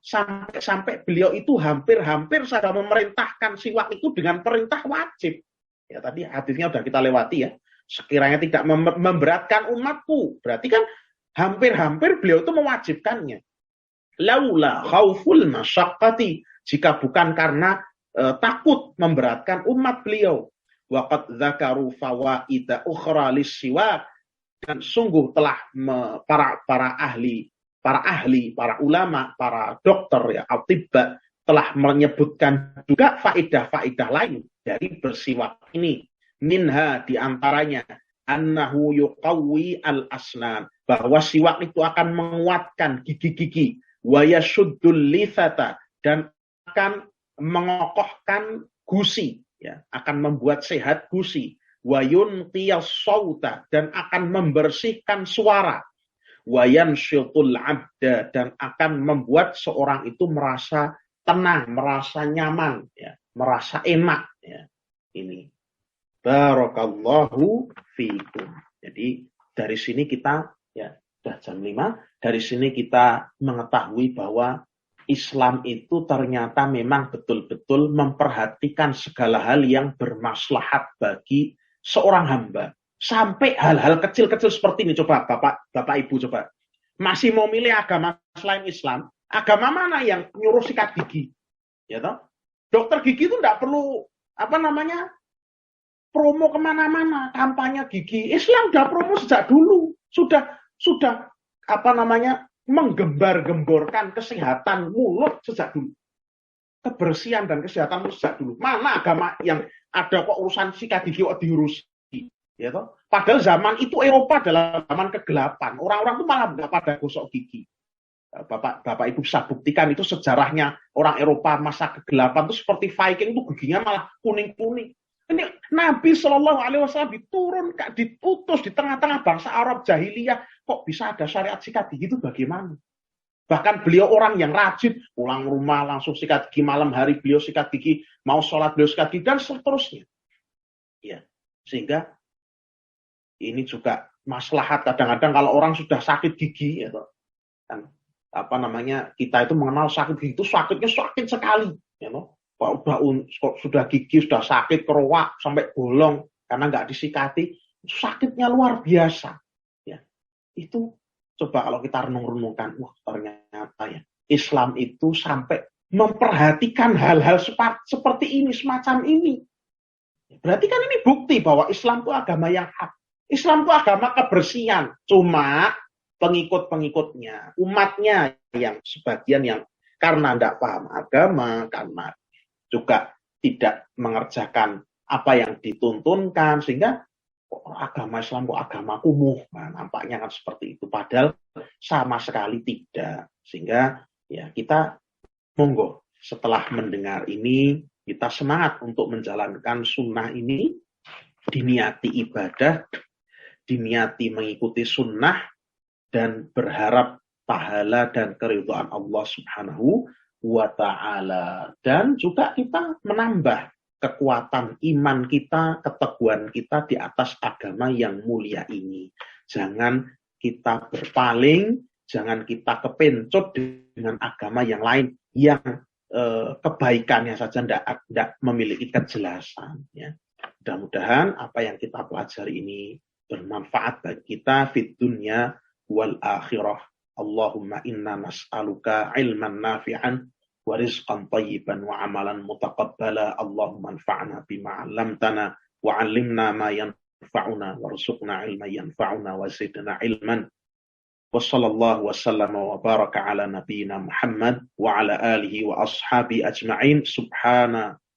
sampai beliau itu hampir-hampir saja memerintahkan siwak itu dengan perintah wajib. Ya tadi hadisnya sudah kita lewati ya. Sekiranya tidak memberatkan umatku, berarti kan hampir-hampir beliau itu mewajibkannya. Laula khauful masyaqqati, jika bukan karena takut memberatkan umat beliau. Waqad dzakaru fawaida ukhra lis-siwak, dan sungguh telah para ahli, para ulama, para dokter ya, al-tibba telah menyebutkan juga faedah-faedah lain dari bersiwak ini. Minha diantaranya annahu yuqawwi al-asnan, bahwa siwak itu akan menguatkan gigi-gigi, wa yashuddul lithata, dan akan mengokohkan gusi, ya, akan membuat sehat gusi, wa yunqiyas sauta, dan akan membersihkan suara, wa yanshitul abda, dan akan membuat seorang itu merasa tenang, merasa nyaman, ya, merasa enak, ya. Ini barakallahu fiikum. Jadi dari sini kita, ya sudah jam 5, dari sini kita mengetahui bahwa Islam itu ternyata memang betul-betul memperhatikan segala hal yang bermaslahat bagi seorang hamba. Sampai hal-hal kecil-kecil seperti ini. Coba Bapak Ibu coba. Masih mau milih agama selain Islam, agama mana yang nyuruh sikat gigi? Ya toh? Dokter gigi itu tidak perlu promo kemana-mana, kampanye gigi. Islam sudah promo sejak dulu, sudah menggembar-gemborkan kesehatan mulut sejak dulu, kebersihan dan kesehatan mulut sejak dulu. Mana agama yang ada kok urusan sikat gigi kok diurusi, ya toh? Padahal zaman itu Eropa dalam zaman kegelapan, orang-orang itu malah nggak pada gosok gigi. Bapak Ibu bisa buktikan itu sejarahnya orang Eropa masa kegelapan itu seperti Viking, itu giginya malah kuning-kuning. Ini Nabi Shallallahu Alaihi Wasallam diutus di tengah-tengah bangsa Arab jahiliyah, kok bisa ada syariat sikat gigi itu bagaimana? Bahkan beliau orang yang rajin, pulang rumah langsung sikat gigi, malam hari beliau sikat gigi, mau sholat beliau sikat gigi, dan seterusnya. Ya, sehingga ini juga maslahat. Kadang-kadang kalau orang sudah sakit gigi, ya, kan, kita itu mengenal sakit gigi itu sakitnya sakit sekali, ya, sudah gigi sudah sakit keroak sampai bolong karena nggak disikati, sakitnya luar biasa, ya. Itu coba kalau kita renung-renungkan, wah ternyata ya Islam itu sampai memperhatikan hal-hal seperti ini, semacam ini. Berarti kan ini bukti bahwa Islam itu agama yang hak, Islam itu agama kebersihan. Cuma pengikut-pengikutnya, umatnya yang sebagian yang karena tidak paham agama, karena juga tidak mengerjakan apa yang dituntunkan, sehingga agama Islam kok agama kumuh. Nah, nampaknya kan seperti itu. Padahal sama sekali tidak. Sehingga ya kita monggo setelah mendengar ini kita semangat untuk menjalankan sunnah ini, diniati ibadah, diniati mengikuti sunnah, dan berharap pahala dan keridhaan Allah Subhanahu wa Ta'ala. Dan juga kita menambah kekuatan iman kita, keteguhan kita di atas agama yang mulia ini. Jangan kita berpaling, jangan kita kepencut dengan agama yang lain yang kebaikannya saja tidak memiliki kejelasan. Ya. Mudah-mudahan apa yang kita pelajari ini bermanfaat bagi kita di dunia wal akhirah. Allahumma inna nas'aluka ilman nafi'an wa rizqan tayyiban wa amalan mutaqabbala. Allahumma anfa'na bima 'allamtana wa 'allimna ma yanfa'una warzuqna ilman yanfa'una wa zidna ilman. Wa sallallahu wa sallama wa baraka ala nabiyyina Muhammad wa ala alihi wa ashabi ajma'in.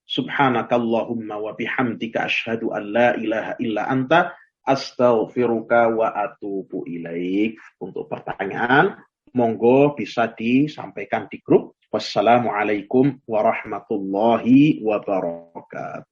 Subhanakallahumma wa bihamdika asyhadu an la ilaha illa anta astaghfiruka wa atubu ilaik. Untuk pertanyaan, monggo bisa disampaikan di grup. Wassalamualaikum warahmatullahi wabarakatuh.